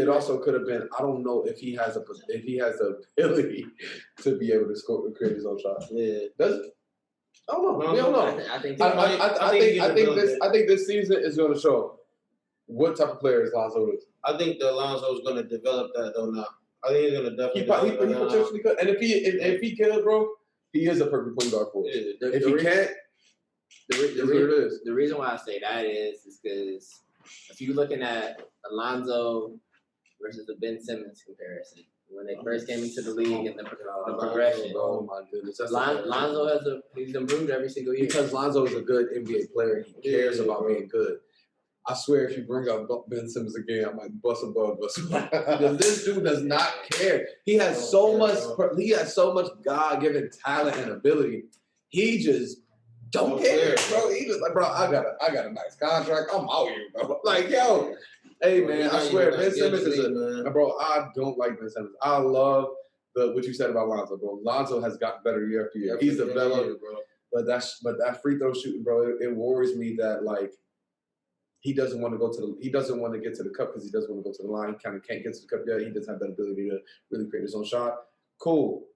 also could have been. I don't know if he has the ability to be able to score, create his own shot. Yeah. Does it? I don't know. We don't know. I think this season is going to show what type of player Lonzo is. I think that Lonzo is going to develop that though now. I think he's going to definitely. He potentially could, and if he can, bro, he is a perfect point guard for it. Yeah. If he can't, the reason why I say that is because if you're looking at Alonzo versus the Ben Simmons comparison, when they first came into the league and the progression. Oh my goodness, Lonzo he's improved every single year because Lonzo is a good NBA player. He cares about being good. I swear, if you bring up Ben Simmons again, I might bust a bug. This dude does not care. He has so much. He has so much God-given talent and ability. He just don't care, bro. He just like, bro, I got a nice contract. I'm out here, bro. Like, yo, hey man, I swear, Ben Simmons is bro. I don't like Ben Simmons. I love what you said about Lonzo, bro. Lonzo has gotten better year after year. He's developed, bro. But that free throw shooting, bro, it worries me that like. He doesn't want to he doesn't want to get to the cup because he doesn't want to go to the line. He kind of can't get to the cup yet. He doesn't have that ability to really create his own shot. Cool.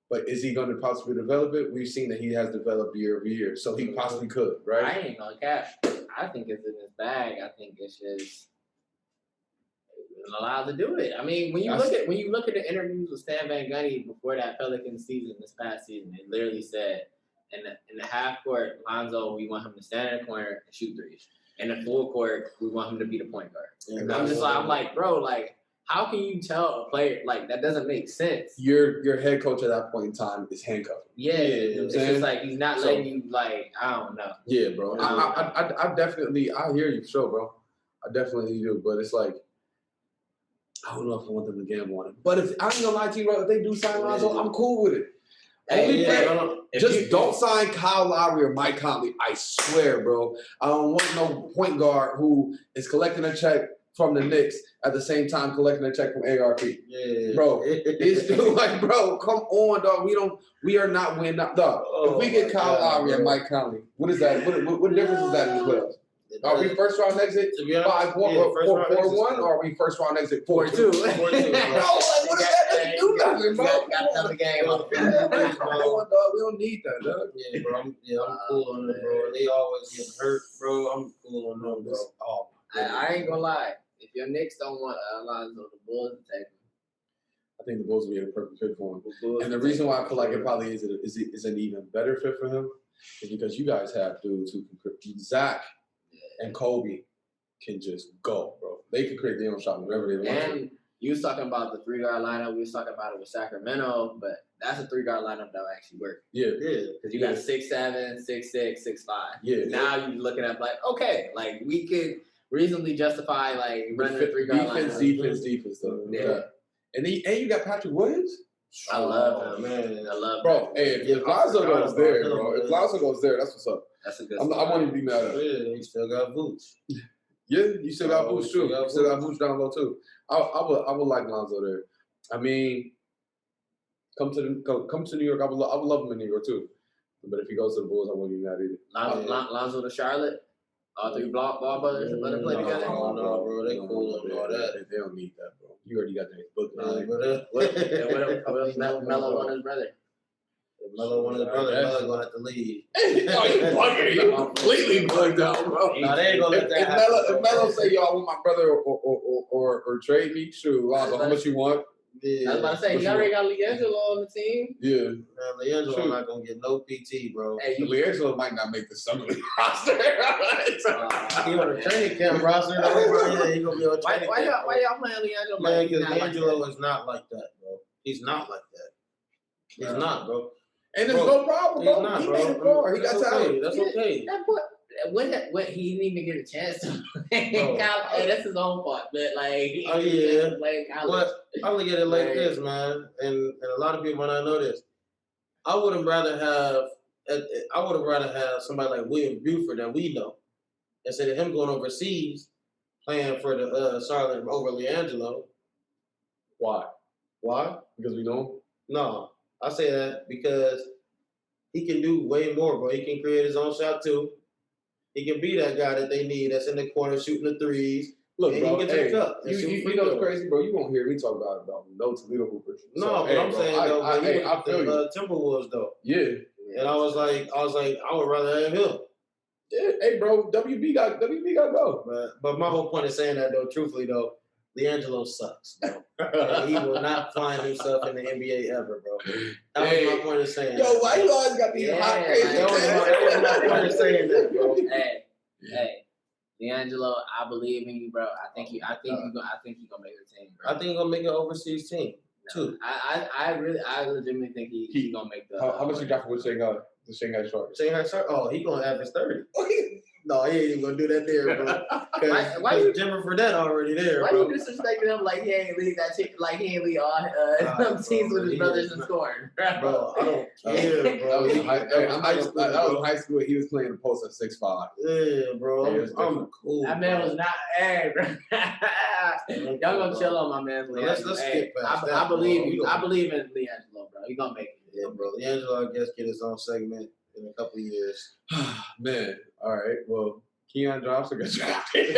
But is he going to possibly develop it? We've seen that he has developed year over year. So he possibly could, right? I ain't gonna cap. I think it's in his bag. I think it's just allowed to do it. I mean, when you look at the interviews with Stan Van Gundy before that Pelicans season, this past season, it literally said in the half court, Lonzo, we want him to stand in the corner and shoot threes. In the full court, we want him to be the point guard. And I'm like, bro, like, how can you tell a player like that doesn't make sense? Your head coach at that point in time is handcuffed. Yeah, it's just like he's not letting you like I don't know. Yeah, bro. I definitely hear you, sure, bro. I definitely do, but it's like I don't know if I want them to gamble on it. But if I ain't gonna lie to you, bro, if they do sign Lonzo, I'm cool with it. Don't sign Kyle Lowry or Mike Conley. I swear, bro. I don't want no point guard who is collecting a check from the Knicks at the same time collecting a check from ARP. Yeah, bro. It's like, bro, come on, dog. We are not winning, dog. If we get Kyle Lowry and Mike Conley, what is that? What difference is that in the playoffs? Are we first round exit 5-1 or are we first round exit 4-2? 4-2. Bro, like, what does that do nothing, bro? Got another game. We don't need that, dog. Yeah, bro. I'm cool on them, bro. They always get hurt, bro. I'm cool on them, bro. Oh, I ain't gonna lie. If your Knicks don't want Alonzo, the Bulls will take him. I think the Bulls will be a perfect fit for him. And the reason why I feel like it probably is an even better fit for him is because you guys have dudes who can Zach and Kobe can just go, bro. They can create their own shot wherever they want to. And you was talking about the 3-guard lineup. We was talking about it with Sacramento, but that's a 3-guard lineup that will actually work. Yeah. Because you got 6'7", 6'6", 6'5". Yeah. Now you're looking at like, okay, like we could reasonably justify like running a 3-guard lineup. Defense, though. Yeah. And you got Patrick Williams. I love him, man. I love bro. Hey, if Lonzo goes there, bro. If Lonzo goes there, that's what's up. That's a good. I won't even be mad at him. Yeah, he still got boots. Yeah, you still got boots too. You still got boots down low too. I would like Lonzo there. I mean, come to New York. I would love him in New York too. But if he goes to the Bulls, I wouldn't be mad either. Lonzo to Charlotte. All three ball brothers let them play together. No, bro, they cool and all that. They don't need that, bro. You already got that book. What Melo want his brother? Melo want his brother. Melo gonna have to leave. Oh, you bugging? You completely bugged out, bro. No, they ain't gonna let that happen. If Melo say y'all want my brother or trade me, shoot, Lonzo, how much you want? Yeah. I was about to say, he already got LiAngelo on the team. Yeah. Man, LiAngelo not going to get no PT, bro. Hey, LiAngelo might not make the summer league roster. He on the training camp roster, though, bro. Yeah, he going to be on training camp. Why y'all playing LiAngelo? Man, because LiAngelo is not like that, bro. He's not like that. He's not, bro. And there's no problem, bro. Not, he bro. made it far. He got talent. That's okay. That boy, when he didn't even get a chance to play college, hey, that's his own fault. But like, play college. But I look at it like this, man, and a lot of people might not know this. I would have rather have somebody like William Buford that we know instead of him going overseas playing for the Charlotte over LiAngelo. Why? Why? Because we know him? No, I say that because he can do way more, bro. He can create his own shot too. He can be that guy that they need that's in the corner shooting the threes. Look, and bro, he can take hey, up. you know what's crazy, bro? You won't hear me talk about no Toledo hoopers. No, So, but I'm bro, saying though, I feel you. Timberwolves though. Yeah. And I was like, I would rather have him. Yeah, hey, bro, WB got go. But my whole point of saying that though, truthfully though, LiAngelo sucks, bro. And he will not find himself in the NBA ever, bro. That was my point of saying. Yo, why you always got these hot crazy? That was my point of saying that, bro. Hey, LiAngelo, I believe in you, bro. I think you gonna make the team, bro. I think he's gonna make an overseas team too. I legitimately think he gonna make the. How much you got for Shanghai? The Shanghai Sharks. Shanghai Sharks? Oh, he gonna average 30. No, he ain't even gonna do that there, bro. Why you Jimmer Fredette already there, why bro? you disrespecting him like he ain't lead that team, like he ain't lead all teams with his brothers in scoring, bro? I don't care, bro. That was high school. He was playing the post at 6'5". Yeah, bro. I'm cool. That man was not. Hey, bro. Y'all gonna chill on my man. Let's skip past that. I believe in LiAngelo, bro. He gonna make it. Yeah, bro. LiAngelo, I guess, get his own segment in a couple of years. Man, all right. Well, Keon Johnson got drafted.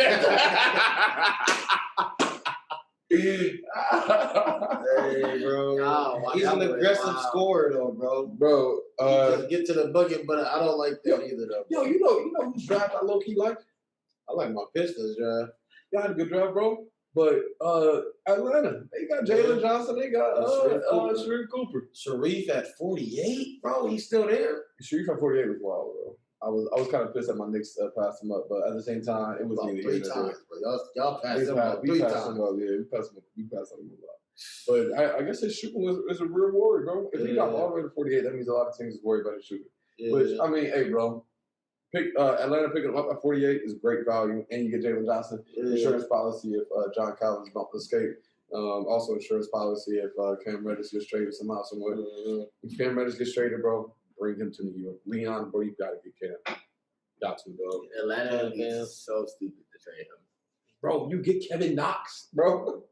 Hey, bro. He's an aggressive scorer, though, bro. Bro, just get to the bucket, but I don't like that either, though. Yo, you know whose draft I low key like? I like my Pistons draft. Y'all had a good draft, bro. But Atlanta, they got Jalen Johnson. They got Sharif Cooper. Sharif at 48, bro. He's still there. Sharif at 48 was wild, bro. I was kind of pissed that my Knicks passed him up, but at the same time, it was about 3 times, bro. Y'all passed him up 3 times. Yeah, we passed him up a lot. But I guess his shooting is a real worry, bro. If he got all the way to 48, that means a lot of teams is worried about his shooting. Yeah. Which I mean, hey, bro. Atlanta picking him up at 48 is great value, and you get Jalen Johnson. Yeah. Insurance policy if John Collins don't escape. Also insurance policy if Cam Reddish gets traded somehow, somewhere. Mm-hmm. If Cam Reddish gets traded, bro, bring him to New York. Leon, bro, you got to get Cam. Got to, dog. Atlanta is so stupid to trade him. Bro, you get Kevin Knox, bro.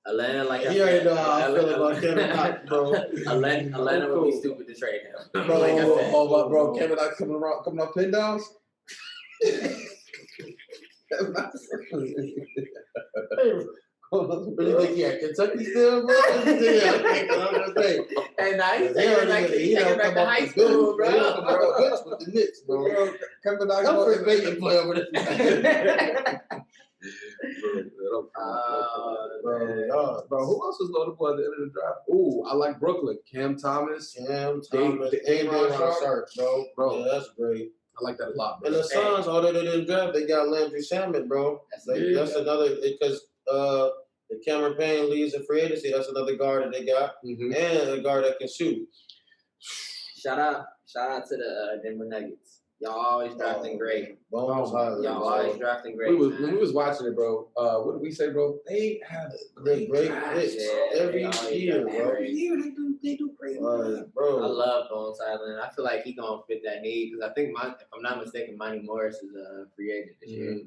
Atlanta, like you already know how I feel about Kevin Knox, bro. Atlanta would be stupid to trade him. Bro, like bro, Kevin Knox coming up pin downs. Really think he at Kentucky still, bro? And now he's taking back to high school, bro. With the Knicks, bro. Kevin Knox, I'm first bacon play over there. Bro, who else was notable at the end of the draft? Ooh, I like Brooklyn. Cam Thomas, Aaron Sharp, bro. Yeah, that's great. I like that a lot, bro. And the Suns, although they didn't draft, they got Landry Shamet, bro. That's another, because if Cameron Payne leaves in free agency, that's another guard that they got, and a guard that can shoot. Shout out to the Denver Nuggets. Y'all always drafting great. Y'all always drafting great. When we was watching it, bro, what did we say, bro? They have great picks every year, bro. Every year they do great, bro. I love Bones Island. I feel like he gonna fit that need because I think if I'm not mistaken, Monty Morris is a free agent this year.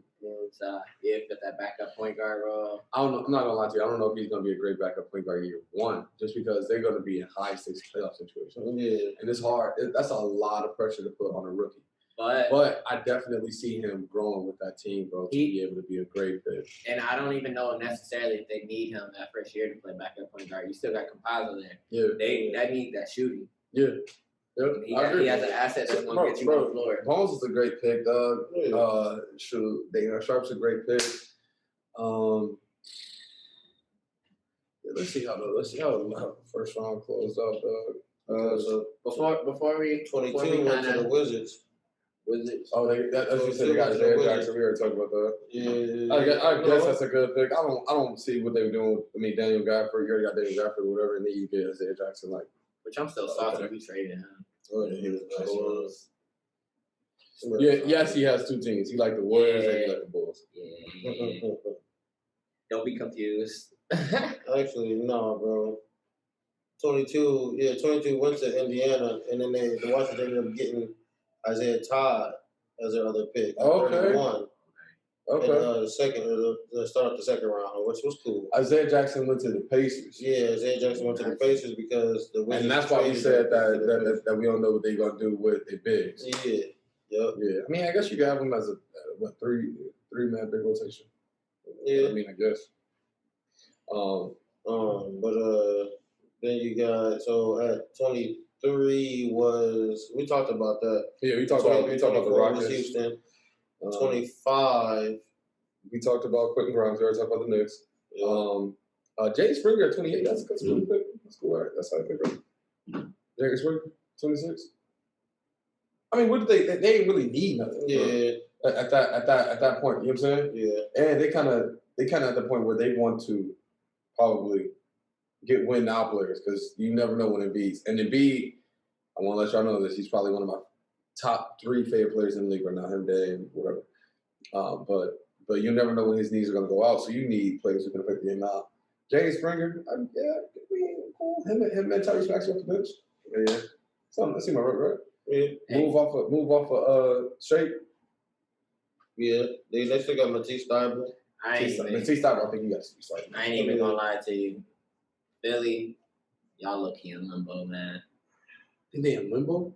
So fit that backup point guard role. I don't know. I'm not gonna lie to you. I don't know if he's gonna be a great backup point guard year one, just because they're gonna be in high stakes playoff situations. Yeah, and it's hard. That's a lot of pressure to put on a rookie. But I definitely see him growing with that team, bro, to be able to be a great fit. And I don't even know necessarily if they need him that first year to play backup point guard. You still got Compazzo there. Yeah. They need that shooting. Yeah. He has an asset that's going to get you on the floor. Bones is a great pick, Doug. Dana Sharp's a great pick. Let's see how the first round closed out, Doug. So before we 22 went to the Wizards. Oh, that's you said they got Jared Jackson. We already talked about that. Yeah. I guess that's a good pick. I don't see what they were doing. Daniel Gafford. You already got Daniel Gafford or whatever, and then you get Isaiah Jackson. Which I'm still salty we traded him. Oh, yeah, he was nice. Yeah, yes, he has two teams. He like the Warriors and he like the Bulls. Yeah. Don't be confused. Actually, no, bro. 22 went to Indiana, and then the Washington ended up getting Isaiah Todd as their other pick. Okay. 31. Okay. The start of the second round, which was cool. Isaiah Jackson went to the Pacers. Yeah, Isaiah Jackson went to the Pacers because the Wizards. And that's why we said that we don't know what they're gonna do with the bigs. Yeah. Yep. Yeah. I mean, I guess you could have them as a three-man big rotation. Yeah. I mean, I guess. But then you got at 23 we talked about that. Yeah, we talked about the Rockets. Houston. 25. We talked about Quentin Grimes. We already talked about the Knicks. Yeah. Jay Springer at 28. That's a good pick. That's cool. Right? That's how I pick him. Jay Springer, 26. I mean, what do they didn't really need nothing. Yeah. At that point, you know what I'm saying? Yeah. And they kind of at the point where they want to probably win now players because you never know when Embiid's. And Embiid, I want to let y'all know this. He's probably one of my top 3 favorite players in the league right now. Him, Dame, whatever. But you never know when his knees are going to go out. So you need players who can affect the game out. Jay Springer, cool. Him and Tyrese Maxey off the bench. Yeah. Something. That seems right. Yeah. Move off of shape. Yeah. They still got Matisse Thybulle. Matisse Thybulle, I think you got to start. I ain't even gonna lie to you. Philly, y'all look-key in limbo, man. Think they in limbo?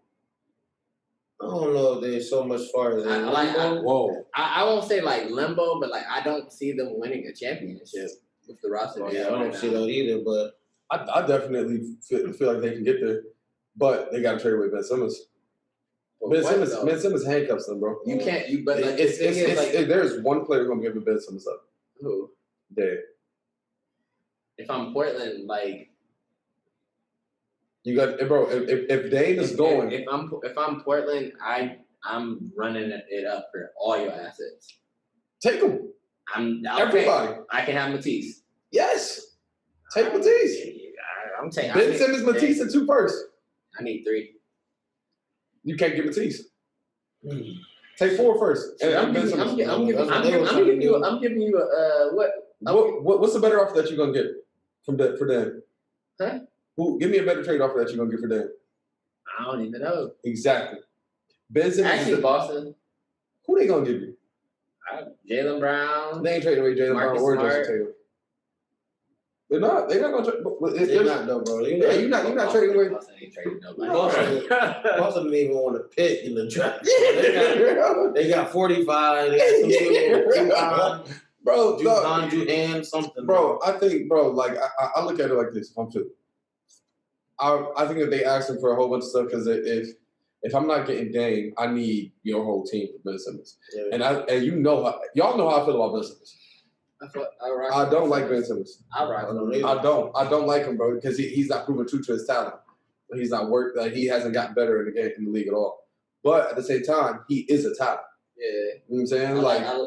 I don't know if they're so much far as Whoa. I won't say like limbo, but like I don't see them winning a championship with the roster. I don't see that either, but I definitely feel like they can get there, but they got to trade away Ben Simmons. Ben Simmons handcuffs them, bro. You can't. But like, there's one player who's gonna give Ben Simmons up. Who? Dave. If I'm Portland, like you got, bro. If Dame is going, if I'm Portland, I'm running it up for all your assets. Take them. Everybody. I can have Matisse. Yes. Take Matisse. I'm taking Ben Simmons, Matisse, and 2 first. I need 3. You can't get Matisse. Take 4 first. I'm giving you a what? What's the better offer that you're gonna get for them? Huh? Give me a better trade offer that you're gonna get for them. I don't even know. Exactly. Ben Simmons. Actually, Boston. Who they gonna give you? Jaylen Brown. They ain't trading away Jaylen Brown or Jason Tatum. They're not gonna trade. They're not though, bro. You're not trading away. Boston ain't trading nobody. Boston didn't even want to pick in the draft. They got 45. They got some bro, Juhan, something. Bro, I think, like I look at it like this. If I'm Philly, I think that they asked him for a whole bunch of stuff because if I'm not getting Dame, I need your whole team for Ben Simmons. Yeah. And y'all know how I feel about Ben Simmons. I don't like Ben Simmons. I don't like him, bro, because he's not proven true to his talent. He's not worked. Like, he hasn't gotten better in the league at all. But at the same time, he is a talent. Yeah, you know what I'm saying?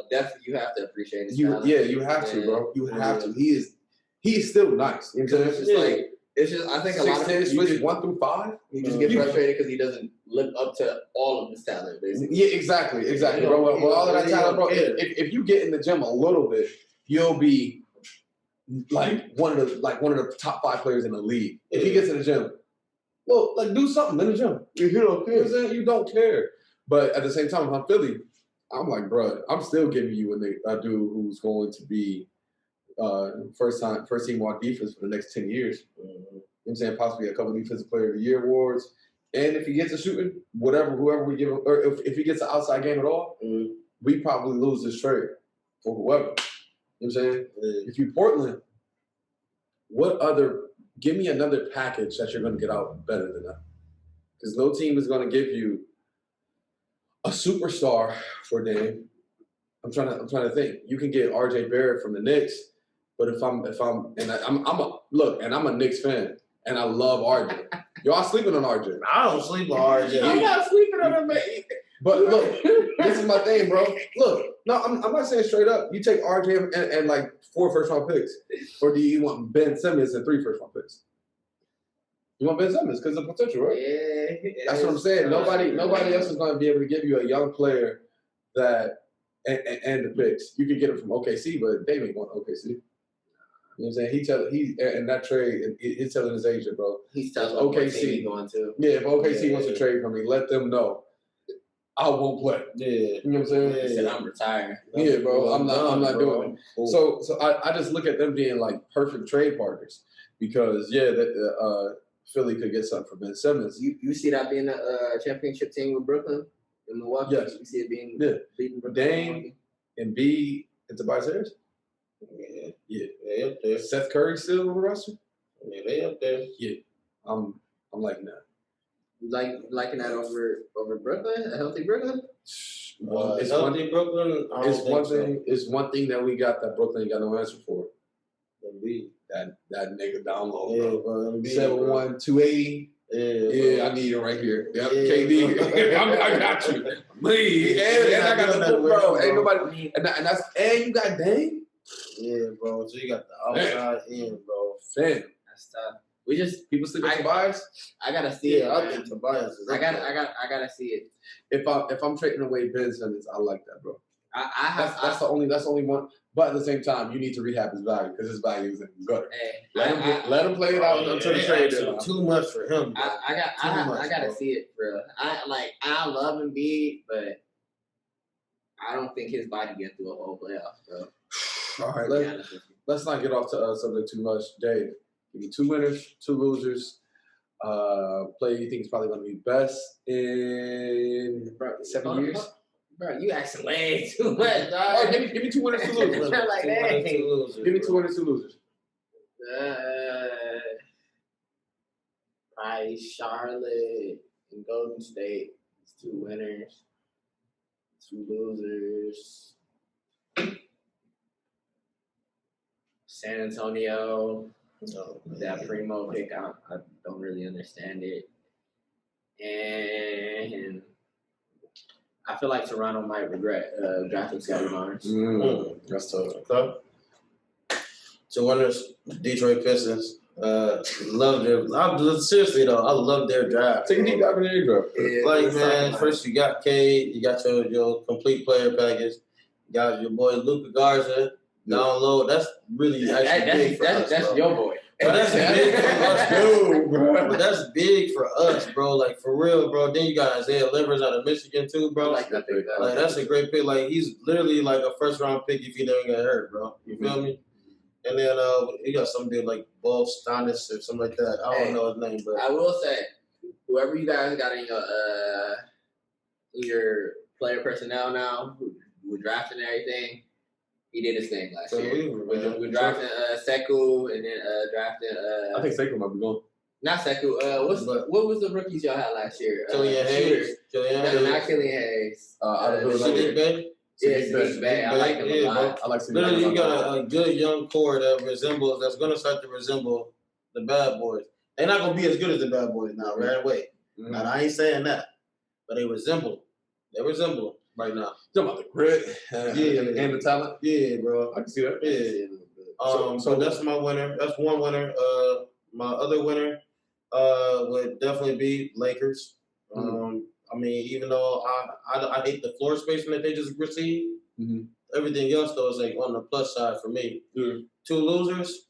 Definitely, you have to appreciate his talent. Yeah, you have to, bro. You have to. He's still nice. You know what I'm saying? It's just I think a lot of people switch 1 through 5. You just get frustrated because he doesn't live up to all of his talent, basically. Yeah, exactly, bro. With all of that talent, bro. If you get in the gym a little bit, you'll be like one of the top 5 players in the league. If he gets in the gym, well, like do something in the gym. You don't care. You know what I'm saying? You don't care. But at the same time, if I'm Philly, I'm like, bro, I'm still giving you a dude who's going to be first team all defense for the next 10 years. You know what I'm saying? Possibly a couple of defensive player of the year awards. And if he gets a shooting, whoever we give him, or if he gets an outside game at all, we probably lose this trade for whoever. You know what I'm saying? If you Portland, give me another package that you're going to get out better than that. Because no team is going to give you a superstar for Dame. I'm trying to think. You can get RJ Barrett from the Knicks, but I'm a Knicks fan and I love RJ. Y'all sleeping on RJ. I don't sleep on RJ. I'm not sleeping on him, man. But look, this is my thing, bro. Look, no, I'm not saying straight up. You take RJ and like 4 first-round picks, or do you want Ben Simmons and 3 first-round picks? You want Ben Simmons because of potential, right? Yeah, that's what I'm saying. Nobody else is going to be able to give you a young player that and the picks. You can get him from OKC, but they ain't going to OKC. You know what I'm saying? He in that trade, he's telling his agent, bro. He's telling OKC going to. Yeah, if OKC wants to trade for me, let them know. I won't play. Yeah. You know what I'm saying? He said, I'm retired. Yeah, bro. I'm not bro. doing it. So I just look at them being like perfect trade partners because Philly could get something for Ben Simmons. You see that being a championship team with Brooklyn in Milwaukee? Yes. You see it being beating Brooklyn. Dame, Embiid, and Tobias Harris. Yeah. They up there. Seth Curry still on the roster. Yeah, they up there. Yeah, I'm liking that. You liking that over Brooklyn? A healthy Brooklyn? It's healthy Brooklyn. It's one thing that we got that Brooklyn ain't got no answer for. Embiid. That nigga down low, Yeah, bro. bro. 7'1", 280. Yeah, I need it right here. Yeah, Yeah, KD. I got you. Me. And I got the bro. Ain't nobody. And you got Dame. Yeah, bro. So you got the outside in, bro. Fam. That's tough. We just People sleep on Tobias. I gotta see it. I Man. think Tobias is. I gotta see it. If I'm trading away Ben Simmons, I like that, bro. That's the only one. But at the same time, you need to rehab his value because his value is in the gutter. Hey, Let him play it out until the trade deadline. Too much for him. Bro. I gotta see it for real. I love Embiid, but I don't think his body get through a whole playoff, bro. All right, let's not get off to something too much. Dave, give me 2 winners, 2 losers. Player you think is probably going to be best in 7 years? Bro, you asking way too much, dog. Oh, give me 2 winners, 2 losers. Like, hey. Give me 2 winners, 2 losers. Probably Charlotte and Golden State. It's 2 winners, 2 losers. San Antonio, that Primo pick, I don't really understand it. And I feel like Toronto might regret drafting Scottie Barnes. That's tough. Okay. 2 winners, Detroit Pistons. Love their. Seriously though, I love their draft. Take a deep dive in their draft. Yeah, Like man, first you got Cade, you got your complete player package. You got your boy Luka Garza down low. That's really actually big for us. That's bro. your boy. But that's big for us, Dude, bro. But that's big for us, bro. Like for real, bro. Then you got Isaiah Livers out of Michigan too, bro. I like that pick. Like that's a great pick. Like he's literally like a first round pick if he doesn't get hurt, bro. You feel me? And then you got some dude like Bob Stannis or something like that. I don't know his name, but I will say, whoever you guys got in your player personnel now, who drafting and everything, he did his thing last year. We're drafting Sekou and then drafting. I think Sekou might be going. Not Sekou. What was the rookies y'all had last year? Killian Hayes. Not Killian Hayes. Sadiq Bey. Yes, Sadiq Bey. I like him a lot. I like Sadiq. Literally, you got a good young core that's going to start to resemble the bad boys. They're not going to be as good as the bad boys now, right away. Mm-hmm. Now, I ain't saying that, but they resemble them right now. Talking about the grit and the talent. Yeah, bro. I can see that. Yeah. So that's my winner. That's one winner. My other winner would definitely be Lakers. I mean, even though I hate the floor spacing that they just received, everything else though is like on the plus side for me. 2 losers,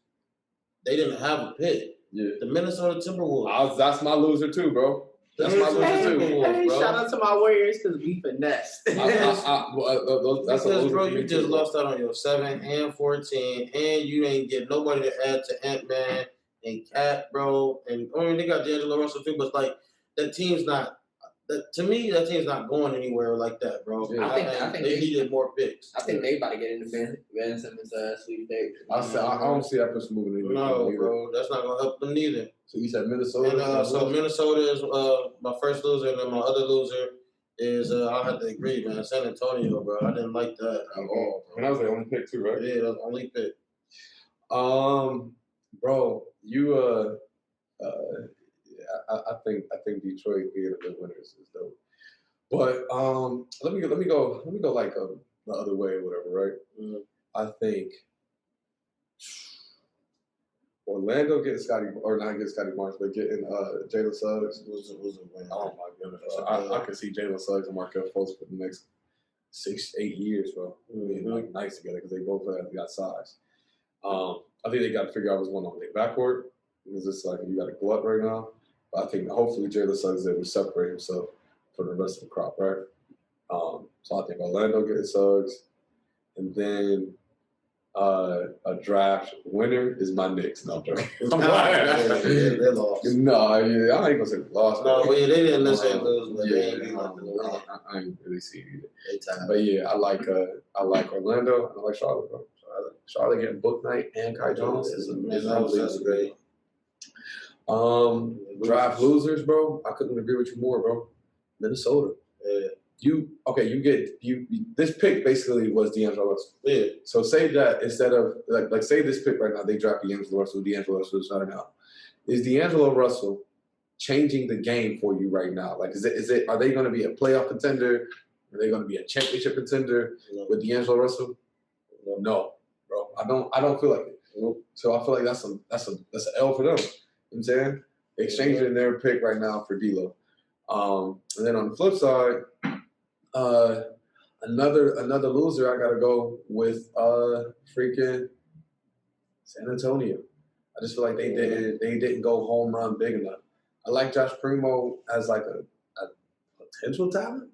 they didn't have a pick. Yeah. The Minnesota Timberwolves. That's my loser too, bro. That's my loser too, bro. Shout out to my Warriors because we finessed. Because, bro, you just lost out on your 7 and 14, and you ain't get nobody to add to Ant-Man and Cat, bro. And I mean, they got D'Angelo Russell too, but like that team's not. To me, that team's not going anywhere like that, bro. Yeah. I think they needed more picks. I think they about to get into Ben Simmons' sweepstakes. I don't see that person moving anywhere. No, bro, that's not gonna help them neither. So you said Minnesota. And, so Minnesota is my first loser, and then my other loser is I have to agree, man. San Antonio, bro. I didn't like that at all. And that was the only pick too, right? Yeah, that was the only pick. Bro, you I think Detroit being a good winner is dope. But let me go like the other way or whatever, right? I think Orlando getting Scotty, or not getting Scotty Barnes, but getting Jalen Suggs was a win. Oh my goodness, I can see Jalen Suggs and Markelle Fultz for the next 6-8 years, bro. Being like nice together because they both got size. I think they got to figure out what's going on with their backcourt. It's just like you got a glut right now. But I think hopefully Jalen Suggs is able to separate himself for the rest of the crop, right? So I think Orlando gets Suggs, and then a draft winner is my Knicks. No, I'm joking. They lost. No, yeah, I ain't gonna say they lost. No, they didn't necessarily lose, but Yeah, they ain't beat nothing to win. I ain't really see it either. They tied. But yeah, I like Orlando and I like Charlotte, bro. Charlotte getting Book Knight and Kai Jones is That's great. Draft losers, bro. I couldn't agree with you more, bro. Minnesota. Yeah. You this pick basically was D'Angelo Russell. Yeah. So say that instead of like say this pick right now, they draft D'Angelo Russell is not now. Is D'Angelo Russell changing the game for you right now? Like is it are they gonna be a playoff contender? Are they gonna be a championship contender with D'Angelo Russell? No, bro. I don't feel like it. Nope. So I feel like that's an L for them. You know what I'm saying? Exchanging their pick right now for D'Lo. And then on the flip side, another loser, I gotta go with freaking San Antonio. I just feel like they didn't go home run big enough. I like Josh Primo as like a potential talent,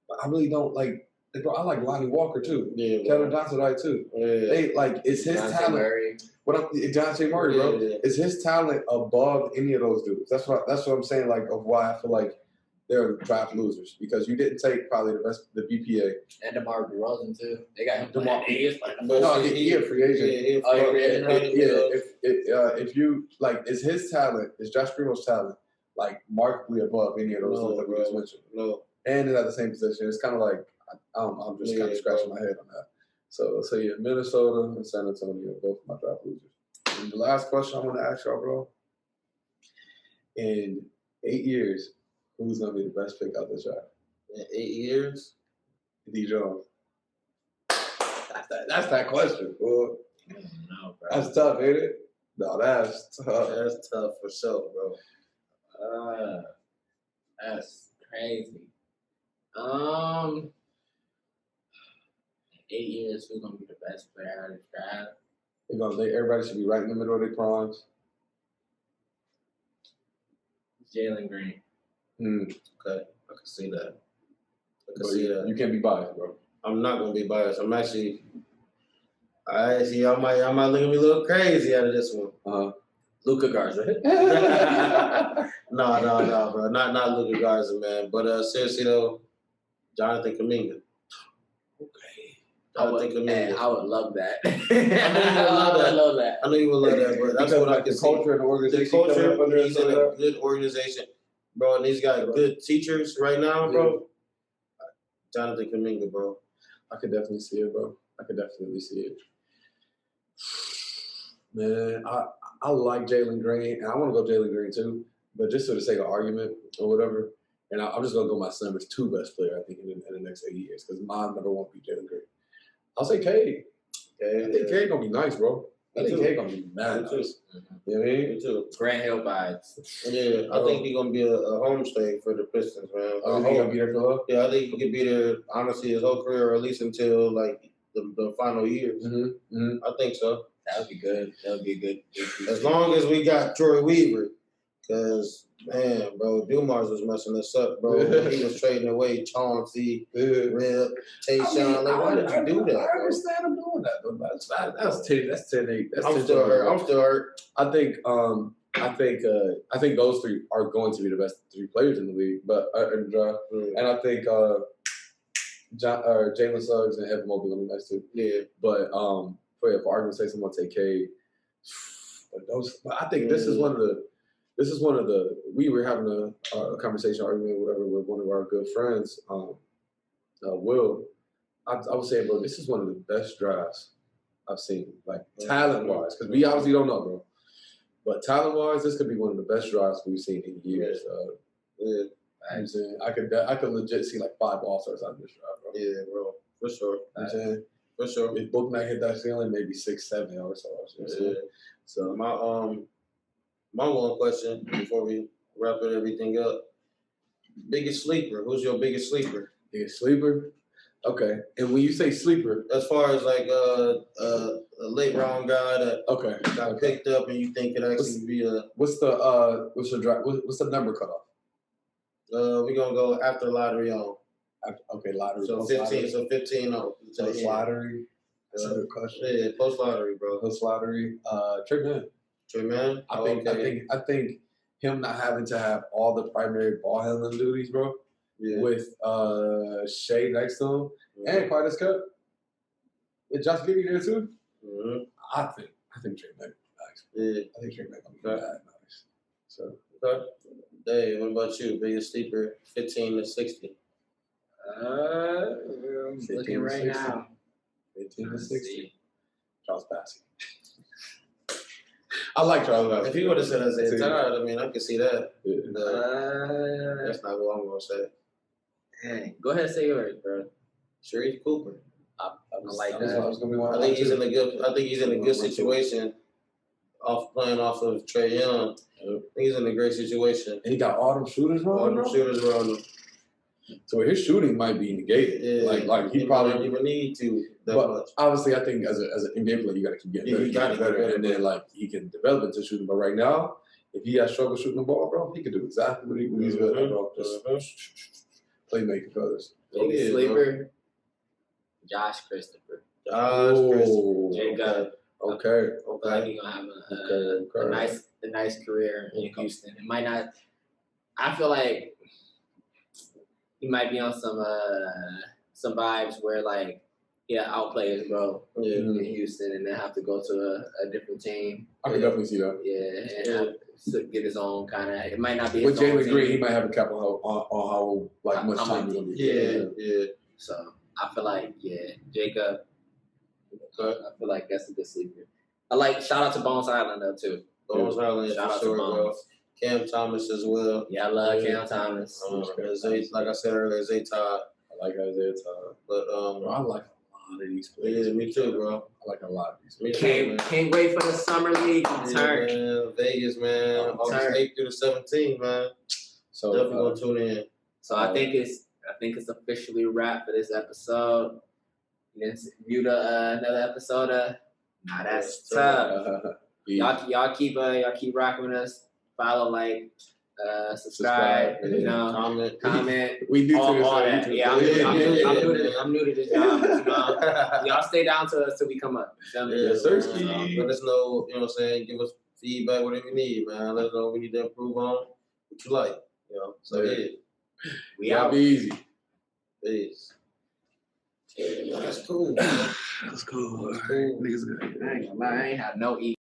but I really don't like. Bro, I like Lonnie Walker too. Yeah, Kevin Johnson, right too. Yeah. They like it's his talent. Murray. John J. Murray, bro. Yeah. Is his talent above any of those dudes? That's what I'm saying. Like of why I feel like they're draft losers because you didn't take probably the BPA And DeMar DeRozan too. They got him DeMar- playing. He is playing. No, he a free agent. Oh, free agent? If you like, is his talent, is Josh Primo's talent like markedly above any of those dudes that we just mentioned? No. And they're at the same position. It's kind of like I'm just kind of scratching my head on that. So yeah, Minnesota and San Antonio, both my draft losers. And the last question I want to ask y'all, bro. In 8 years, who's gonna be the best pick out this draft? In 8 years? D. Jones. That's that question, boy. No, bro. That's tough, ain't it? No, that's tough. That's tough for sure, bro. That's crazy. 8 years, who's gonna be the best player out of the draft? They're gonna think everybody should be right in the middle of their primes. Jalen Green. Okay, I can see that. But you can't be biased, bro. I'm not gonna be biased. I'm actually. Y'all might look at me a little crazy out of this one. Luka Garza. No, bro. Not Luka Garza, man. But seriously though, Jonathan Kuminga. Okay. I would love that. I love that. I know you would love that, but that's what I can the culture and the organization. The culture, he's in a good organization, bro, and he's got good teachers right now, bro. Jonathan Kuminga, bro. I could definitely see it, bro. I could definitely see it. Man, I like Jalen Green, and I want to go Jalen Green too, but just for the sake of argument or whatever, and I'm just going to go my number 2 best player, I think, in the next 8 years, because my number 1 be Jalen Green. I'll say Cade. I think Cade going to be nice, bro. I think Cade going to be mad nice. You know what I mean? Me too. Grant Hill vibes. Yeah, I think he's going to be a homestay for the Pistons, man. I think he's going to be there for love? Yeah, I think he could be there, honestly, his whole career, or at least until, like, the final years. I think so. That would be good. That would be a good. As long as we got Troy Weaver, because man, bro, Dumars was messing us up, bro. He was trading away Chauncey, Rip, Tayshaun. Like, why did you do that? I understand him doing that, though. That's 10-8. I'm still hurt. I think those 3 are going to be the best 3 players in the league, but and I think Jalen Suggs and Evan Mobley will be nice too. Yeah, but for argument's sake, someone take Cade. But I think this is one of the. We were having a conversation, argument, whatever, with one of our good friends, Will. I would say, bro, this is one of the best drafts I've seen, like talent wise, because we obviously don't know, bro. But talent wise, this could be one of the best drafts we've seen in years. Yeah. I'm saying I could legit see like 5 All-Stars out of this draft, bro. Yeah, bro, for sure. I'm saying. For sure. If Book Knight hit that ceiling, maybe 6, 7 or so. Yeah. So my one question before we wrap everything up: biggest sleeper? Who's your biggest sleeper? Biggest sleeper? Okay. And when you say sleeper, as far as like a late round guy that got picked up and you think could actually be a what's the number cutoff? We're gonna go after lottery on. Okay, lottery. So post 15. lottery. So 15. No, Post lottery. That's a good question. Yeah, post lottery, bro. Post lottery. Trey Man. Trey Man. I think him not having to have all the primary ball handling duties, bro, with Shea next to him and Carter's Cup. And Josh Giddey there too. Mm-hmm. I think Trey Man. Nice. Yeah. I think Trey Man gonna be that nice. So. Okay. Dave, what about you? Biggest sleeper, 15 to 60. Looking right now. 15 to 60. Charles Bassey. I like Charles Bassey. If he would have said Isaiah Todd, I mean, I could see that. That's not what I'm gonna say. Dang. Go ahead and say yours, bro. Sharif Cooper. I like that. I think he's in a good situation. Playing off of Trae Young. I think he's in a great situation. And he got all them shooters around him. So his shooting might be negated. Yeah, like he probably don't even need to that but much. Obviously, I think as an NBA player, you got to keep getting better. You got to get better, and then like he can develop into shooting. But right now, if he has trouble shooting the ball, bro, he can do exactly what he's good at, bro. Just playmaking for others. Biggest sleeper, Josh Christopher. Jacob. Okay. He's gonna have a nice career in Houston. It might not. I feel like he might be on some vibes where like outplay his bro in Houston and then have to go to a different team. I can definitely see that. Yeah, and have to get his own kind of. It might not be. With Jalen Green, he might have a cap on how much time he's gonna be. Yeah. So I feel like Jacob. I feel like that's a good sleeper. I like shout out to Bones Island though too. Bones Island, shout out to Bones. Bro. Cam Thomas as well. Yeah, I love Cam Thomas. Like I said earlier, Zay Todd. I like Isaiah Todd. But I like a lot of these players. Yeah, me too, bro. I like a lot of these players. Can't wait for the summer league return. Man, Vegas, man. August 8th through the 17th, man. So definitely gonna tune in. So I think it's officially wrapped for this episode. You didn't view another episode of Nah That's Tough. Y'all keep rocking with us. Follow, like, subscribe. You know, comment. We do all that. Yeah, I'm new to this job. You know, y'all stay down to us till we come up. Yes, sir. Let us know. You know what I'm saying? Give us feedback, whatever you need, man. Let us know what we need to improve on. What you like, you know. So we out. Be easy. Peace. That's cool. That's cool. Niggas good. I ain't gonna lie, I ain't have no